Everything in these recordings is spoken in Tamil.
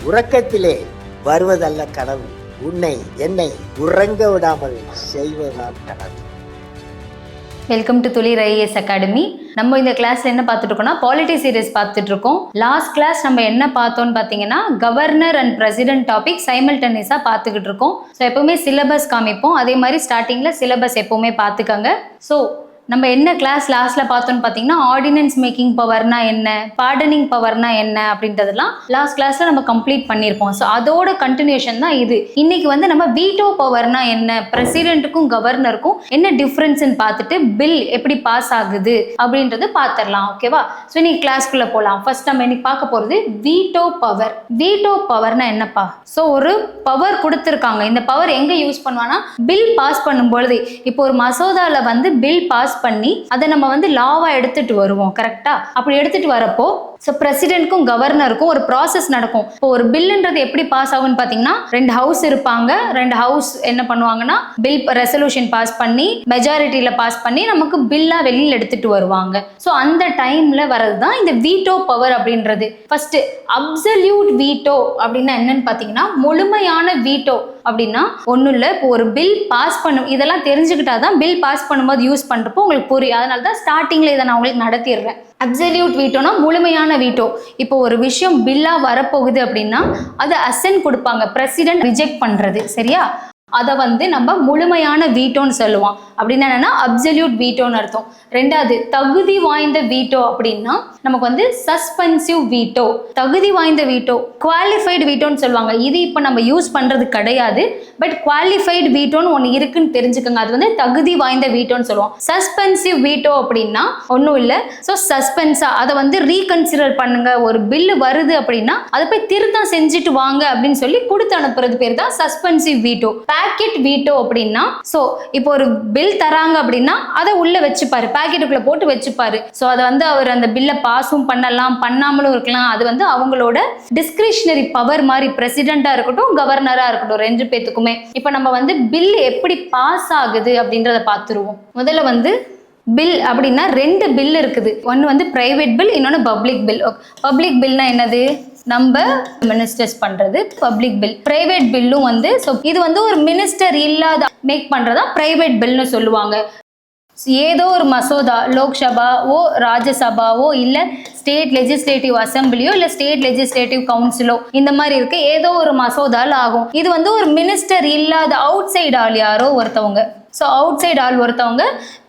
உறக்கத்திலே வருவதல்ல கனவு, உன்னை என்னை உறங்க விடாமல் செய்வதுதான் கனவு. வெல்கம் டு துளிர் ஐஏஎஸ் அகாடமி. நம்ம இந்த கிளாஸ்ல என்ன பார்த்துட்டு இருக்கோம்னா பாலிட்டி சீரிஸ் பார்த்துட்டு இருக்கோம். லாஸ்ட் கிளாஸ் நம்ம என்ன பார்த்தோம்னு பார்த்தீங்கன்னா கவர்னர் அண்ட் பிரசிடென்ட் டாபிக் சைமல்டேனியஸா பார்த்துக்கிட்டு இருக்கோம். ஸோ எப்பவுமே சிலபஸ் காமிப்போம், அதே மாதிரி ஸ்டார்டிங்ல சிலபஸ் எப்பவுமே பார்த்துக்கங்க. ஸோ நம்ம என்ன கிளாஸ் லாஸ்ட்ல பார்த்தோம்னு பார்த்தீங்கன்னா ஆர்டினன்ஸ் மேக்கிங் பவர்னா என்ன, பார்டனிங் பவர்னா என்ன அப்படின்றதெல்லாம் லாஸ்ட் கிளாஸ்ல நம்ம கம்ப்ளீட் பண்ணியிருப்போம். ஸோ அதோட கண்டினியூஷன் தான் இது. இன்னைக்கு வந்து நம்ம வீட்டோ பவர்னா என்ன, பிரசிடென்ட்டுக்கும் கவர்னருக்கும் என்ன டிஃப்ரென்ஸ்ன்னு பார்த்துட்டு பில் எப்படி பாஸ் ஆகுது அப்படின்றது பார்த்துடலாம். ஓகேவா? ஸோ இன்னைக்கு கிளாஸ்க்குள்ள போகலாம். ஃபர்ஸ்ட் நம்ம இன்னைக்கு பார்க்க போறது வீட்டோ பவர். வீட்டோ பவர்னா என்னப்பா? ஸோ ஒரு பவர் கொடுத்துருக்காங்க. இந்த பவர் எங்க யூஸ் பண்ணுவானா பில் பாஸ் பண்ணும்பொழுது, இப்போ ஒரு மசோதால வந்து பில் பாஸ் பண்ணி அதை நம்ம வந்து லாவா எடுத்துட்டு வருவோம். கரெக்டா? அப்படி எடுத்துட்டு வரப்போ ஸோ பிரசிடென்ட்க்கும் கவர்னருக்கும் ஒரு ப்ராசஸ் நடக்கும். இப்போ ஒரு பில்லுன்றது எப்படி பாஸ் ஆகும்னு பார்த்தீங்கன்னா, ரெண்டு ஹவுஸ் இருப்பாங்க. ரெண்டு ஹவுஸ் என்ன பண்ணுவாங்கன்னா பில் ரெசல்யூஷன் பாஸ் பண்ணி மெஜாரிட்டியில பாஸ் பண்ணி நமக்கு பில்லா வெளியில் எடுத்துட்டு வருவாங்க. ஸோ அந்த டைம்ல வரது தான் இந்த வீட்டோ பவர் அப்படின்றது. ஃபர்ஸ்ட் அப்சல்யூட் வீட்டோ அப்படின்னா என்னன்னு பார்த்தீங்கன்னா, முழுமையான வீட்டோ அப்படின்னா ஒன்றும் இல்லை. இப்போ ஒரு பில் பாஸ் பண்ணும், இதெல்லாம் தெரிஞ்சுக்கிட்டாதான் பில் பாஸ் பண்ணும்போது யூஸ் பண்ணுறப்போ உங்களுக்கு புரியும். அதனால தான் ஸ்டார்டிங்ல இதை நான் உங்களுக்கு நடத்திடுறேன். அப்சல்யூட் வீட்டோனா முழுமையான வீட்டோ. இப்போ ஒரு விஷயம் பில்லா வரப்போகுது அப்படின்னா அது அசென்ட் கொடுப்பாங்க, பிரசிடென்ட் ரிஜெக்ட் பண்றது. சரியா? அதை வந்து நம்ம முழுமையான வீட்டோன்னு சொல்லுவோம். அப்படின்னா என்னன்னா அப்சல்யூட் வீட்டோன்னு அர்த்தம். ரெண்டாவது தகுதி வாய்ந்த வீட்டோ அப்படின்னா நமக்கு வந்து சஸ்பென்சிவ் வீட்டோ. தகுதி வாய்ந்த வீட்டோ குவாலிஃபைடு வீட்டோன்னு சொல்லுவாங்க. இது இப்போ நம்ம யூஸ் பண்றது கிடையாது, பட் குவாலிஃபைடு வீட்டோன்னு ஒன்று இருக்குன்னு தெரிஞ்சுக்கோங்க. அது வந்து தகுதி வாய்ந்த வீட்டோன்னு சொல்லுவோம். சஸ்பென்சிவ் வீட்டோ அப்படின்னா ஒன்றும் இல்லை. ஸோ சஸ்பென்ஸா அதை வந்து ரீகன்சிடர் பண்ணுங்க. ஒரு பில்லு வருது அப்படின்னா அதை போய் திருத்தம் செஞ்சுட்டு வாங்க அப்படின்னு சொல்லி கொடுத்து அனுப்புறது பேர் தான் சஸ்பென்சிவ் வீட்டோ. பேக்கெட் வீட்டோ அப்படின்னா ஸோ இப்போ ஒரு பில் தராங்க அப்படின்னா அதை உள்ள வச்சுப்பாரு, பேக்கெட்டுக்குள்ள போட்டு வச்சுப்பாரு. ஸோ அதை வந்து அவர் அந்த பில்லை பாஸும் பண்ணலாம், பண்ணாமலும் இருக்கலாம். அது வந்து அவங்களோட டிஸ்கிரிஷனரி பவர் மாதிரி. பிரசிடென்டா இருக்கட்டும், கவர்னரா இருக்கட்டும், ரெண்டு பேத்துக்குமே. இப்போ நம்ம வந்து பில் எப்படி பாஸ் ஆகுது அப்படின்றத பார்த்துருவோம். முதல்ல வந்து பில் அப்படின்னா ரெண்டு பில் இருக்குது. ஒன்று வந்து பிரைவேட் பில், இன்னொன்று பப்ளிக் பில். பப்ளிக் பில்னா என்னது? நம்ம மினிஸ்டர்ஸ் பண்றது பப்ளிக் பில். பிரைவேட் பில்லும் வந்து இது வந்து ஒரு மினிஸ்டர் இல்லாத மேக் பண்றதா பிரைவேட் பில்னு சொல்லுவாங்க. ஏதோ ஒரு மசோதா லோக்சபாவோ ராஜ்யசபாவோ இல்ல ஸ்டேட் லெஜிஸ்லேட்டிவ் அசம்பிளியோ இல்ல ஸ்டேட் லெஜிஸ்லேட்டிவ் கவுன்சிலோ இந்த மாதிரி இருக்கு, ஏதோ ஒரு மசோதால ஆகும். இது வந்து ஒரு மினிஸ்டர் இல்லாத அவுட் சைடு ஆள் யாரோ ஒருத்தவங்க, ஸோ அவுட் சைடு ஆள் ஒருத்தவங்க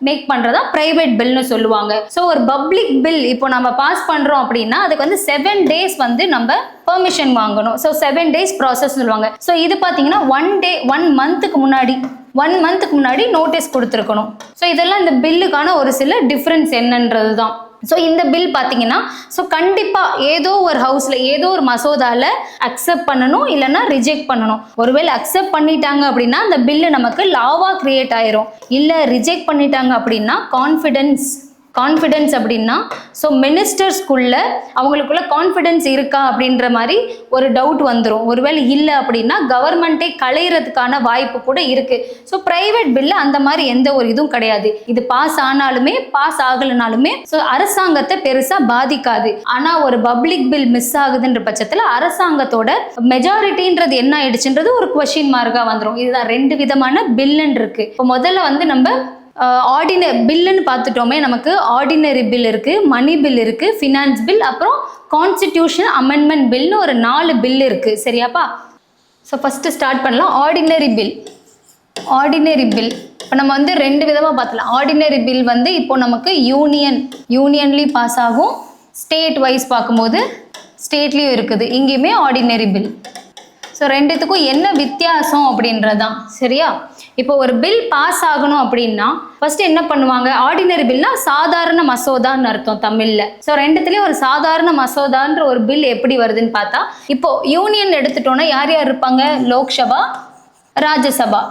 மேக் பண்ணுறதா ப்ரைவேட் பில்னு சொல்லுவாங்க. ஸோ ஒரு பப்ளிக் பில் இப்போ நம்ம பாஸ் பண்ணுறோம் அப்படின்னா அதுக்கு வந்து 7 days வந்து நம்ம பெர்மிஷன் வாங்கணும். ஸோ 7 days ப்ராசஸ் சொல்லுவாங்க. ஸோ இது பார்த்தீங்கன்னா 1 மந்த்துக்கு முன்னாடி நோட்டீஸ் கொடுத்துருக்கணும். ஸோ இதெல்லாம் இந்த பில்லுக்கான ஒரு சில டிஃப்ரென்ஸ் என்னன்றது தான். ஸோ இந்த பில் பார்த்தீங்கன்னா ஸோ கண்டிப்பாக ஏதோ ஒரு ஹவுஸில் ஏதோ ஒரு மசோதாவில் அக்செப்ட் பண்ணணும், இல்லைன்னா ரிஜெக்ட் பண்ணணும். ஒருவேளை அக்செப்ட் பண்ணிட்டாங்க அப்படின்னா அந்த பில்லு நமக்கு லாவாக கிரியேட் ஆயிரும். இல்லை ரிஜெக்ட் பண்ணிட்டாங்க அப்படின்னா கான்ஃபிடென்ஸ் அப்படின்னா ஸோ மினிஸ்டர்ஸ்குள்ள அவங்களுக்குள்ள கான்ஃபிடென்ஸ் இருக்கா அப்படின்ற மாதிரி ஒரு டவுட் வந்துடும். ஒருவேளை இல்லை அப்படின்னா கவர்மெண்ட்டை களையிறதுக்கான வாய்ப்பு கூட இருக்கு. ஸோ பிரைவேட் பில்ல அந்த மாதிரி எந்த ஒரு இதுவும் கிடையாது. இது பாஸ் ஆனாலுமே பாஸ் ஆகலைனாலுமே ஸோ அரசாங்கத்தை பெருசா பாதிக்காது. ஆனா ஒரு பப்ளிக் பில் மிஸ் ஆகுதுன்ற பட்சத்தில் அரசாங்கத்தோட மெஜாரிட்டின்றது என்ன ஆயிடுச்சுன்றது ஒரு கொஸ்டின் மார்க்கா வந்துடும். இதுதான் ரெண்டு விதமான பில்லுன்னு இருக்கு. இப்போ முதல்ல வந்து நம்ம பில்லுன்னு பார்த்துட்டோமே, நமக்கு ஆர்டினரி பில் இருக்கு, மணி பில் இருக்கு, ஃபினான்ஸ் பில், அப்புறம் கான்ஸ்டிடியூஷன் அமெண்ட்மெண்ட் பில்னு ஒரு 4 பில் இருக்கு. சரியாப்பா? ஸோ ஃபர்ஸ்ட் ஸ்டார்ட் பண்ணலாம். ஆர்டினரி பில் இப்போ நம்ம வந்து ரெண்டு விதமாக பார்த்துலாம். ஆர்டினரி பில் வந்து இப்போ நமக்கு யூனியன்லேயும் பாஸ் ஆகும், ஸ்டேட் வைஸ் பார்க்கும்போது ஸ்டேட்லேயும் இருக்குது. இங்கேயுமே ஆர்டினரி பில். ஸோ ரெண்டுத்துக்கும் என்ன வித்தியாசம் அப்படின்றதான். சரியா? இப்போ ஒரு பில் பாஸ் ஆகணும் அப்படின்னா ஃபர்ஸ்ட் என்ன பண்ணுவாங்க? ஆர்டினரி பில்னா சாதாரண மசோதான்னு அர்த்தம் தமிழ்ல. ஸோ ரெண்டுத்துலேயும் ஒரு சாதாரண மசோதான்ற ஒரு பில் எப்படி வருதுன்னு பார்த்தா, இப்போ யூனியன் எடுத்துட்டோன்னா யார் யார் இருப்பாங்க? லோக்சபா, ராஜ்யசபா.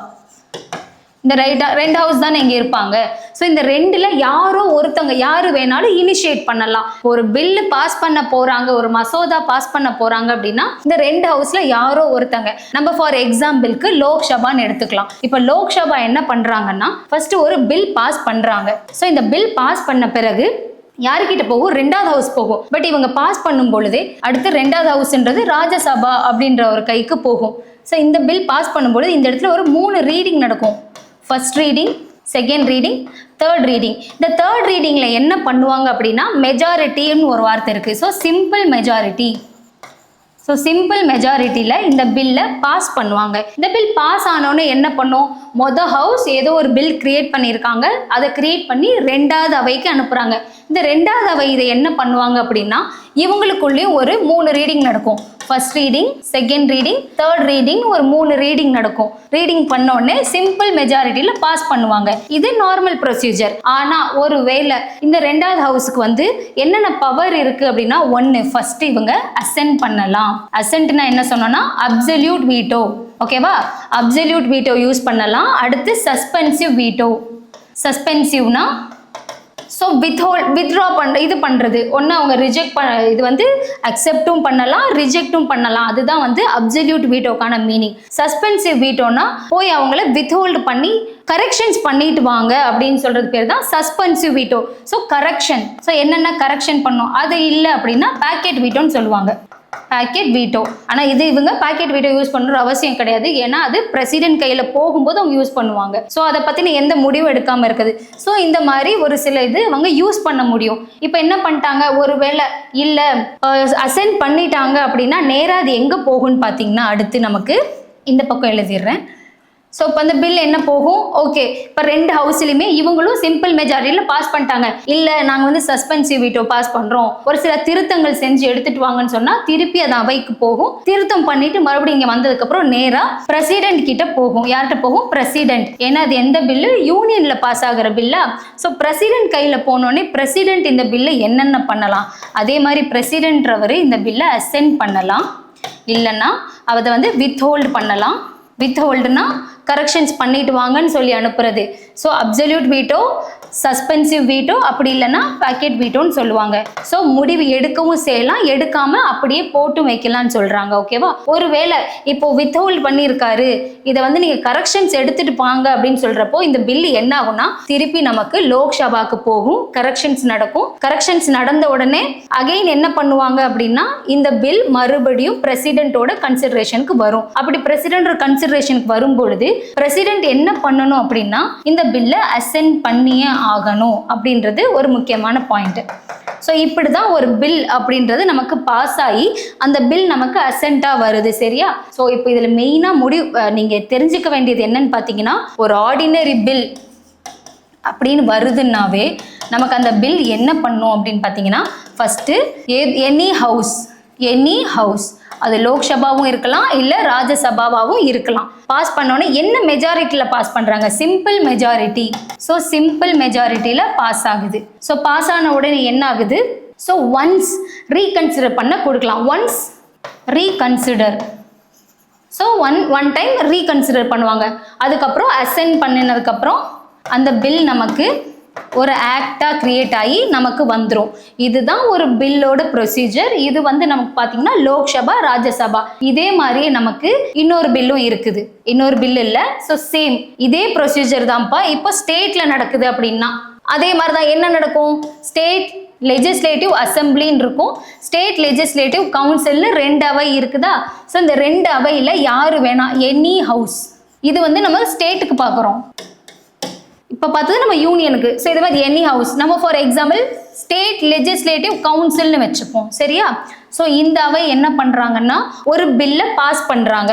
இந்த ரெண்டு ஹவுஸ் தானே இங்கே இருப்பாங்க. ஸோ இந்த ரெண்டுல யாரோ ஒருத்தவங்க யாரு வேணாலும் இனிஷியேட் பண்ணலாம். ஒரு பில்லு பாஸ் பண்ண போறாங்க, ஒரு மசோதா பாஸ் பண்ண போறாங்க அப்படின்னா இந்த ரெண்டு ஹவுஸ்ல யாரோ ஒருத்தங்க, நம்ம ஃபார் எக்ஸாம்பிளுக்கு லோக்சபான்னு எடுத்துக்கலாம். இப்போ லோக்சபா என்ன பண்றாங்கன்னா ஃபர்ஸ்ட் ஒரு பில் பாஸ் பண்றாங்க. ஸோ இந்த பில் பாஸ் பண்ண பிறகு யாருக்கிட்ட போகும், 2வது ஹவுஸ் போகும். பட் இவங்க பாஸ் பண்ணும் பொழுதே அடுத்து 2வது ஹவுஸ்ன்றது ராஜ்யசபா அப்படின்ற ஒரு கைக்கு போகும். ஸோ இந்த பில் பாஸ் பண்ணும்பொழுது இந்த இடத்துல ஒரு 3 ரீடிங் நடக்கும். First reading, second reading, third reading. இந்த தேர்ட் ரீடிங்கில் என்ன பண்ணுவாங்க அப்படின்னா மெஜாரிட்டின்னு ஒரு வார்த்தை இருக்குது. So simple majority. So simple மெஜாரிட்டியில் இந்த பில்லை பாஸ் பண்ணுவாங்க. இந்த பில் பாஸ் ஆனோன்னு என்ன பண்ணும், ஹவுஸ் ஏதோ ஒரு பில் கிரியேட் பண்ணியிருக்காங்க, அதை கிரியேட் பண்ணி 2வது அவைக்கு அனுப்புகிறாங்க. இந்த 2வது அவை இதை என்ன பண்ணுவாங்க அப்படின்னா இவங்களுக்குள்ளேயும் ஒரு 3 ரீடிங் நடக்கும். First reading, second reading, third reading, ஒரு 3 ரீடிங் நடக்கும். ரீடிங் பண்ணோடனே சிம்பிள் மெஜாரிட்டியில் பாஸ் பண்ணுவாங்க. இது நார்மல் ப்ரொசீஜர். ஆனால் ஒரு வேளை இந்த 2வது ஹவுஸுக்கு வந்து என்னென்ன பவர் இருக்குது அப்படின்னா, ஃபர்ஸ்ட் இவங்க அசென்ட் பண்ணலாம். அசென்ட்னா என்ன சொன்னோன்னா அப்சல்யூட் வீட்டோ. ஓகேவா, அப்சல்யூட் வீட்டோ யூஸ் பண்ணலாம். அடுத்து சஸ்பென்சிவ் வீட்டோ. சஸ்பென்சிவ்னா ஸோ வித்ட்ரா இது பண்ணுறது. ஒன்று அவங்க ரிஜெக்ட் இது வந்து அக்செப்டும் பண்ணலாம், ரிஜெக்டும் பண்ணலாம். அதுதான் வந்து அப்சல்யூட் வீட்டோக்கான மீனிங். சஸ்பென்சிவ் வீட்டோனா போய் அவங்கள வித்ஹோல்டு பண்ணி கரெக்ஷன்ஸ் பண்ணிட்டு வாங்க அப்படின்னு சொல்றது பேர் தான் suspensive veto. So correction, so என்னென்ன கரெக்ஷன் பண்ணும் அது இல்லை அப்படின்னா பேக்கெட் வீட்டோன்னு சொல்லுவாங்க. Packet veto. ஆனால் இது இவங்க பேக்கெட் வீட்டோ யூஸ் பண்ணுற அவசியம் கிடையாது. ஏன்னா அது பிரசிடென்ட் கையில் போகும்போது அவங்க யூஸ் பண்ணுவாங்க. ஸோ அதை பற்றின எந்த முடிவு எடுக்காமல் இருக்குது. ஸோ இந்த மாதிரி ஒரு சில இது அவங்க யூஸ் பண்ண முடியும். இப்போ என்ன பண்ணிட்டாங்க, ஒருவேளை இல்லை அசென்ட் பண்ணிட்டாங்க அப்படின்னா நேராக அது எங்கே போகும்னு பார்த்தீங்கன்னா அடுத்து நமக்கு இந்த பக்கம் எழுதிடுறேன். ஸோ இப்போ அந்த பில் என்ன போகும், ஓகே இப்போ 2 ஹவுஸ்லையுமே இவங்களும் சிம்பிள் மெஜாரிட்டியில் பாஸ் பண்ணிட்டாங்க. இல்லை நாங்கள் வந்து சஸ்பென்சிவ் வீட்டோ பாஸ் பண்ணுறோம், ஒரு சில திருத்தங்கள் செஞ்சு எடுத்துட்டு வாங்கன்னு சொன்னால் திருப்பி அது அவைக்கு போகும். திருத்தம் பண்ணிட்டு மறுபடியும் இங்கே வந்ததுக்கப்புறம் நேராக பிரசிடென்ட் கிட்ட போகும். யார்கிட்ட போகும், பிரசிடென்ட். ஏன்னா அது எந்த பில்லு, யூனியனில் பாஸ் ஆகிற பில்லா. ஸோ பிரசிடென்ட் கையில் போனோடனே பிரசிடென்ட் இந்த பில்லை என்னென்ன பண்ணலாம், அதே மாதிரி பிரசிடென்ட்ரவர் இந்த பில்லை அசென்ட் பண்ணலாம். இல்லைன்னா அதை வந்து வித்ஹோல்டு பண்ணலாம். வித்ஹோல்டுனா கரெக்ஷன்ஸ் பண்ணிட்டு வாங்கன்னு சொல்லி அனுப்புறது. So absolute veto, suspensive veto, அப்படி இல்லைன்னா பேக்கெட் வீட்டோன்னு சொல்லுவாங்க. ஸோ முடிவு எடுக்கவும் செய்யலாம், எடுக்காமல் அப்படியே போட்டு வைக்கலாம்னு சொல்கிறாங்க. ஓகேவா, ஒருவேளை இப்போ வித்ஹோல்ட் பண்ணியிருக்காரு, இதை வந்து நீங்கள் கரெக்ஷன்ஸ் எடுத்துட்டு வாங்க அப்படின்னு சொல்கிறப்போ இந்த பில்லு என்ன ஆகும்னா திருப்பி நமக்கு லோக்சபாக்கு போகும், கரெக்ஷன்ஸ் நடக்கும். கரெக்ஷன்ஸ் நடந்த உடனே அகைன் என்ன பண்ணுவாங்க அப்படின்னா இந்த பில் மறுபடியும் பிரசிடென்ட்டோட கன்சிடரேஷனுக்கு வரும். அப்படி பிரசிடென்ட் கன்சிடரேஷனுக்கு வரும் பொழுது பிரசிடென்ட் என்ன பண்ணணும் அப்படின்னா இந்த பில்லை அசென்ட் பண்ணியே ஆகணும் அப்படின்றது ஒரு முக்கியமான பாயிண்ட். ஸோ இப்படி தான் ஒரு பில் அப்படின்றது நமக்கு பாஸ் ஆகி அந்த பில் நமக்கு அசென்ட்டாக வருது. சரியா, ஸோ இப்போ இதில் மெயினாக நீங்கள் தெரிஞ்சுக்க வேண்டியது என்னன்னு பார்த்தீங்கன்னா, ஒரு ஆர்டினரி பில் அப்படின்னு வருதுன்னாவே நமக்கு அந்த பில் என்ன பண்ணும் அப்படின்னு பார்த்தீங்கன்னா, ஃபஸ்ட்டு எனி ஹவுஸ் அது லோக்சபாவும் இருக்கலாம், இல்லை ராஜ்யசபாவும் இருக்கலாம். பாஸ் பண்ணோன்னே என்ன மெஜாரிட்டியில் பாஸ் பண்ணுறாங்க, சிம்பிள் மெஜாரிட்டி. ஸோ சிம்பிள் மெஜாரிட்டியில் பாஸ் ஆகுது. ஸோ பாஸ் ஆன உடனே என்ன ஆகுது, ஸோ ஒன்ஸ் ரீகன்சிடர் பண்ண கொடுக்கலாம். Once reconsider, so one time reconsider பண்ணுவாங்க. அதுக்கப்புறம் அசென்ட் பண்ணினதுக்கப்புறம் அந்த பில் நமக்கு ஒரு ஆக்டாக கிரியேட் ஆகி நமக்கு வந்துடும். இதுதான் ஒரு பில்லோட ப்ரொசீஜர். இது வந்து நமக்கு பார்த்தீங்கன்னா லோக்சபா, ராஜ்யசபா. இதே மாதிரியே நமக்கு இன்னொரு பில்லும் இருக்குது. இன்னொரு பில் இல்லை, ஸோ சேம் இதே ப்ரொசீஜர் தான்ப்பா. இப்போ ஸ்டேட்டில் நடக்குது அப்படின்னா அதே மாதிரி தான் என்ன நடக்கும், ஸ்டேட் லெஜிஸ்லேட்டிவ் அசம்பிளின்னு இருக்கும், ஸ்டேட் லெஜிஸ்லேட்டிவ் கவுன்சில்னு 2 அவை இருக்குதா. ஸோ இந்த 2 அவையில் யார் வேணா, எனி ஹவுஸ். இது வந்து நம்ம ஸ்டேட்டுக்கு பார்க்குறோம், இப்போ பார்த்தது நம்ம யூனியனுக்கு. ஸோ இது மாதிரி எனி ஹவுஸ், நம்ம ஃபார் எக்ஸாம்பிள் ஸ்டேட் லெஜிஸ்லேட்டிவ் கவுன்சில்னு வச்சுப்போம். சரியா, ஸோ இந்த அவை என்ன பண்ணுறாங்கன்னா ஒரு பில்லை பாஸ் பண்ணுறாங்க.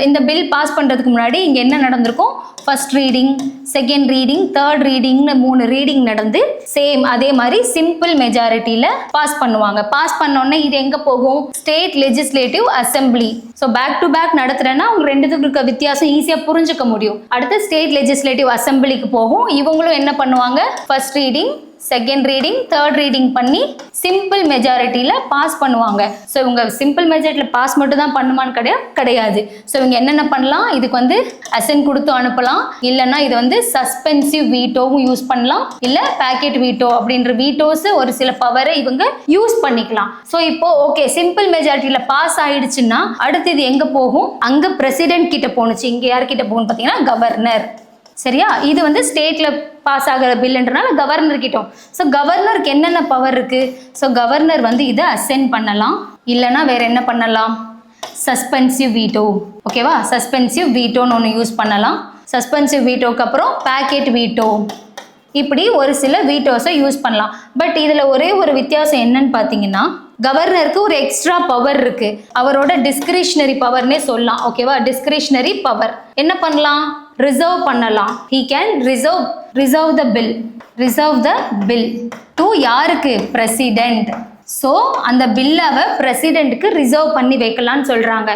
இந்த பில் பாஸ் பண்ணுறதுக்கு முன்னாடி இங்கே என்ன நடந்திருக்கும், first reading, second reading, third ரீடிங்னு 3 ரீடிங் நடந்து சேம் அதே மாதிரி சிம்பிள் மெஜாரிட்டியில் பாஸ் பண்ணுவாங்க. பாஸ் பண்ணோன்னே இது எங்கே போகும், state legislative assembly. So back to back நடத்துகிறேன்னா அவங்க 2த்துக்கு இருக்க வித்தியாசம் ஈஸியாக புரிஞ்சுக்க முடியும். அடுத்து ஸ்டேட் லெஜிஸ்லேட்டிவ் அசம்பிளிக்கு போகும். இவங்களும் என்ன பண்ணுவாங்க, first reading, second reading, third reading பண்ணி சிம்பிள் மெஜாரிட்டியில் பாஸ் பண்ணுவாங்க. ஸோ இவங்க சிம்பிள் மெஜாரிட்டியில் பாஸ் மட்டும் தான் பண்ணுமான்னு கிடையாது. ஸோ இவங்க என்னென்ன பண்ணலாம், இதுக்கு வந்து அசென்ட் கொடுத்து அனுப்பலாம், இல்லைன்னா இது வந்து சஸ்பென்சிவ் வீட்டோவும் யூஸ் பண்ணலாம், இல்லை பேக்கெட் வீட்டோ அப்படின்ற வீட்டோஸ் ஒரு சில பவரை இவங்க யூஸ் பண்ணிக்கலாம். ஸோ இப்போ ஓகே சிம்பிள் மெஜாரிட்டியில் பாஸ் ஆயிடுச்சுன்னா அடுத்து இது எங்கே போகும், அங்கே பிரசிடென்ட் கிட்ட போணுச்சு. இங்கே யார்கிட்ட போகணும்னு பார்த்தீங்கன்னா கவர்னர். சரியா? இது வந்து ஸ்டேட்ல பாஸ் ஆகிற பில்ன்றனால கவர்னர் கிட்டோம். ஸோ கவர்னருக்கு என்னென்ன பவர் இருக்கு? ஸோ கவர்னர் வந்து இதை அசென்ட் பண்ணலாம், இல்லைன்னா வேற என்ன பண்ணலாம்? Suspensive veto. ஓகேவா? சஸ்பென்சிவ் வீட்டோன்னு ஒன்று யூஸ் பண்ணலாம். சஸ்பென்சிவ் வீட்டோக்கு அப்புறம் பேக்கெட் வீட்டோ, இப்படி ஒரு சில வீட்டோஸை யூஸ் பண்ணலாம். பட் இதில் ஒரே ஒரு வித்தியாசம் என்னன்னு பார்த்தீங்கன்னா, கவர்னருக்கு ஒரு எக்ஸ்ட்ரா பவர் இருக்கு. அவரோட டிஸ்கிரிஷனரி பவர்னே சொல்லலாம். ஓகேவா? டிஸ்கிரிஷனரி பவர் என்ன பண்ணலாம்? ரிசர்வ் பண்ணலாம். He can reserve the bill to யாருக்கு? பிரசிடென்ட். ஸோ அந்த பில்லாவை பிரசிடென்ட்டுக்கு ரிசர்வ் பண்ணி வைக்கலான்னு சொல்றாங்க.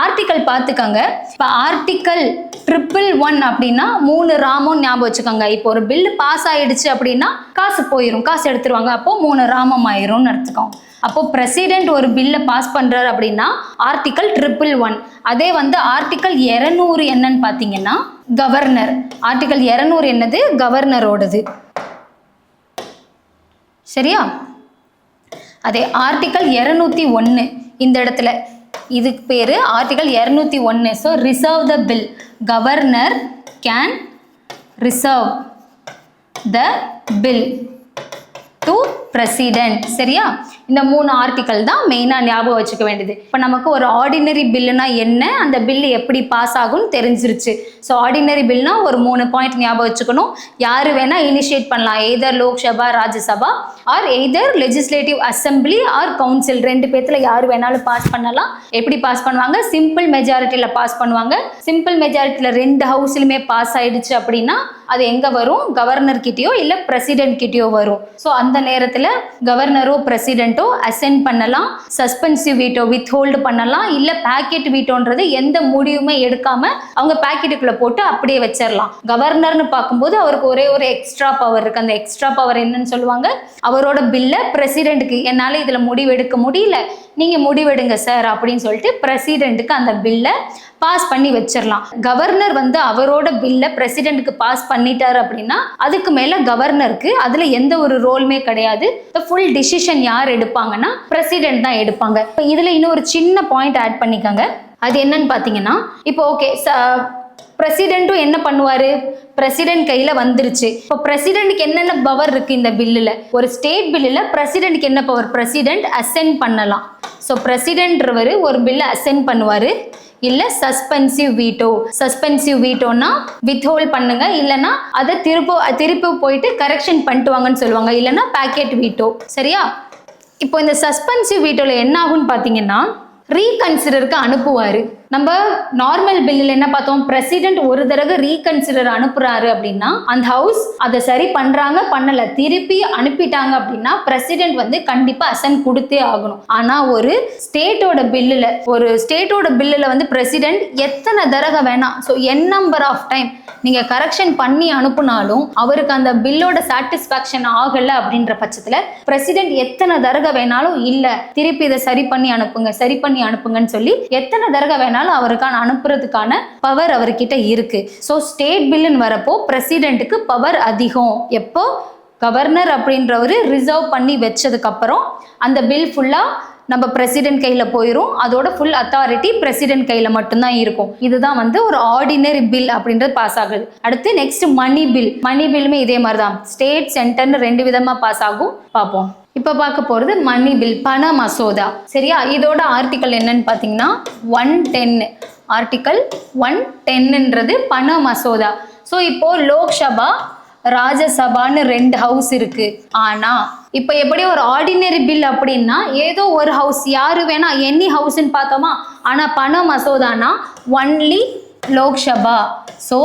ஆர்டிக்கல் பார்த்துக்கங்க. இப்போ ஆர்டிக்கல் 111 அப்படின்னா 3 ராமம் ஞாபகம் வச்சுக்கோங்க. இப்போ ஒரு பில் பாஸ் ஆயிடுச்சு அப்படின்னா காசு போயிடும், காசு எடுத்துருவாங்க. அப்போ 3 ராமம் ஆயிரும்னு எடுத்துக்கோங்க. அப்போ பிரசிடென்ட் ஒரு பில்லை பாஸ் பண்றாரு அப்படின்னா ஆர்டிக்கல் 111. அதே வந்து ஆர்டிக்கல் 200 என்னன்னு பார்த்தீங்கன்னா கவர்னர். ஆர்டிக்கல் 200 என்னது? கவர்னரோடது. சரியா? அதே ஆர்டிக்கல் 201 இந்த இடத்துல இதுக்கு பேரு article 201. So reserve the bill. Governor can reserve the bill to president. சரியா? இந்த 3 ஆர்டிக்கல் தான் மெயினாக ஞாபகம் வச்சுக்க வேண்டியது. இப்போ நமக்கு ஒரு ஆர்டினரி பில்லுனா என்ன, அந்த பில்லு எப்படி பாஸ் ஆகும்னு தெரிஞ்சிருச்சு. ஸோ ஆர்டினரி பில்னா ஒரு 3 பாயிண்ட் ஞாபகம் வச்சுக்கணும். யார் வேணா இனிஷியேட் பண்ணலாம், either Lok Sabha Rajya Sabha or either legislative assembly or council. 2 பேர்த்துல யார் வேணாலும் பாஸ் பண்ணலாம். எப்படி பாஸ் பண்ணுவாங்க? சிம்பிள் மெஜாரிட்டியில் பாஸ் பண்ணுவாங்க. சிம்பிள் மெஜாரிட்டியில் 2 ஹவுஸ்லையுமே பாஸ் ஆயிடுச்சு அப்படின்னா அது எங்க வரும்? கவர்னர் கிட்டயோ இல்லை பிரசிடென்ட் கிட்டயோ வரும். ஸோ அந்த நேரத்தில் கவர்னரோ பிரசிடென்ட்டோ அசென்ட் பண்ணலாம், சஸ்பென்சிவ் வீட்டோ வித்ஹோல்டு பண்ணலாம், இல்லை பேக்கெட் வீட்டோன்றது எந்த முடிவுமே எடுக்காம அவங்க பேக்கெட்டுக்குள்ள போட்டு அப்படியே வச்சிடலாம். கவர்னர்னு பார்க்கும்போது அவருக்கு ஒரே ஒரு எக்ஸ்ட்ரா பவர் இருக்கு. அந்த எக்ஸ்ட்ரா பவர் என்னன்னு சொல்லுவாங்க? அவரோட பில்லை பிரசிடென்ட்டுக்கு என்னால் இதில் முடிவெடுக்க முடியல, நீங்க முடிவெடுங்க சார் அப்படின்னு சொல்லிட்டு பிரசிடென்ட்டுக்கு அந்த பில்லை பாஸ் பண்ணி வச்சிடலாம். கவர்னர் வந்து அவரோட பில்லை பிரசிடென்ட்டுக்கு பாஸ் பண்ணிட்டாரு அப்படின்னா அதுக்கு மேல கவர்னருக்கு அதுல எந்த ஒரு ரோலுமே கிடையாது. ஃபுல் டிசிஷன் யார் எடுப்பாங்கன்னா பிரசிடென்ட் தான் எடுப்பாங்க. இதுல இன்னொரு சின்ன பாயிண்ட் ஆட் பண்ணிக்கோங்க. அது என்னன்னு பாத்தீங்கன்னா, இப்போ ஓகே பிரசிடென்ட்டும் என்ன பண்ணுவாரு? பிரசிடென்ட் கையில வந்துருச்சு. இப்போ பிரசிடென்ட்க்கு என்னென்ன பவர் இருக்கு இந்த பில்லுல? ஒரு ஸ்டேட் பில்லுல பிரசிடென்ட்க்கு என்ன பவர்? பிரசிடென்ட் அசென்ட் பண்ணலாம். ஸோ பிரசிடென்ட்ன்றவர் ஒரு பில்லை அசென்ட் பண்ணுவாரு. இல்ல சஸ்பென்சிவ் வீட்டோனா வித்ஹோல்ட் பண்ணுங்க, இல்லைன்னா அதை திருப்பி போயிட்டு கரெக்ஷன் பண்ணிட்டு வாங்கன்னு சொல்லுவாங்க, இல்லைன்னா பேக்கெட் வீட்டோ. சரியா? இப்போ இந்த சஸ்பென்சிவ் வீட்டோல என்ன ஆகும்னு பாத்தீங்கன்னா ரீகன்சிடருக்கு அனுப்புவாரு. நம்ம நார்மல் பில்லில் என்ன பார்த்தோம்? பிரசிடென்ட் ஒரு தடவை ரீகன்சிடர் அனுப்புறாரு அப்படின்னா அந்த ஹவுஸ் அதை சரி பண்றாங்க, பண்ணல, திருப்பி அனுப்பிட்டாங்க அப்படின்னா பிரசிடென்ட் வந்து கண்டிப்பா அசென்ட் கொடுத்தே ஆகணும். ஆனா ஒரு ஸ்டேட்டோட பில்லுல வந்து பிரசிடென்ட் எத்தனை தடவை வேணா, so N number of time நீங்க கரெக்ஷன் பண்ணி அனுப்புனாலும் அவருக்கு அந்த பில்லோட சாட்டிஸ்பாக்சன் ஆகல அப்படின்ற பட்சத்துல பிரசிடென்ட் எத்தனை தடவை வேணாலும் இல்ல திருப்பி இதை சரி பண்ணி அனுப்புங்கன்னு சொல்லி எத்தனை தடவை வேணாலும் அவருக்கான அனுப்புறதுக்கான பவர் அவர்கிட்ட இருக்கு. ஸோ ஸ்டேட் பில்லுன்னு வரப்போ பிரசிடென்ட்டுக்கு பவர் அதிகம். எப்போ? கவர்னர் அப்படின்றவரு ரிசர்வ் பண்ணி வச்சதுக்கு அப்புறம் அந்த பில் ஃபுல்லா நம்ம பிரசிடென்ட் கையில போயிடும். அதோட ஃபுல் அத்தாரிட்டி பிரசிடென்ட் கையில மட்டும்தான் இருக்கும். இதுதான் வந்து ஒரு ஆர்டினரி பில் அப்படின்றது பாஸ் ஆகுது. அடுத்து நெக்ஸ்ட் மணி பில்லுமே இதே மாதிரி தான். ஸ்டேட் சென்டர்னு 2 விதமா பாஸ் ஆகும். பார்ப்போம். இப்ப பார்க்க போறது மணி பில், பண மசோதா. சரியா? இதோட ஆர்டிக்கல் என்னன்னு பாத்தீங்கன்னா 110. ஆர்டிக்கல் 110ன்றது பண மசோதா. ஸோ இப்போ லோக்சபா ராஜ்யசபான்னு 2 ஹவுஸ் இருக்கு. ஆனா இப்போ எப்படி ஒரு ஆர்டினரி பில் அப்படின்னா ஏதோ ஒரு ஹவுஸ், யாரு வேணா எனி ஹவுஸ்ன்னு பார்த்தோமா. ஆனா பண மசோதானா ஒன்லி லோக்சபா. ஸோ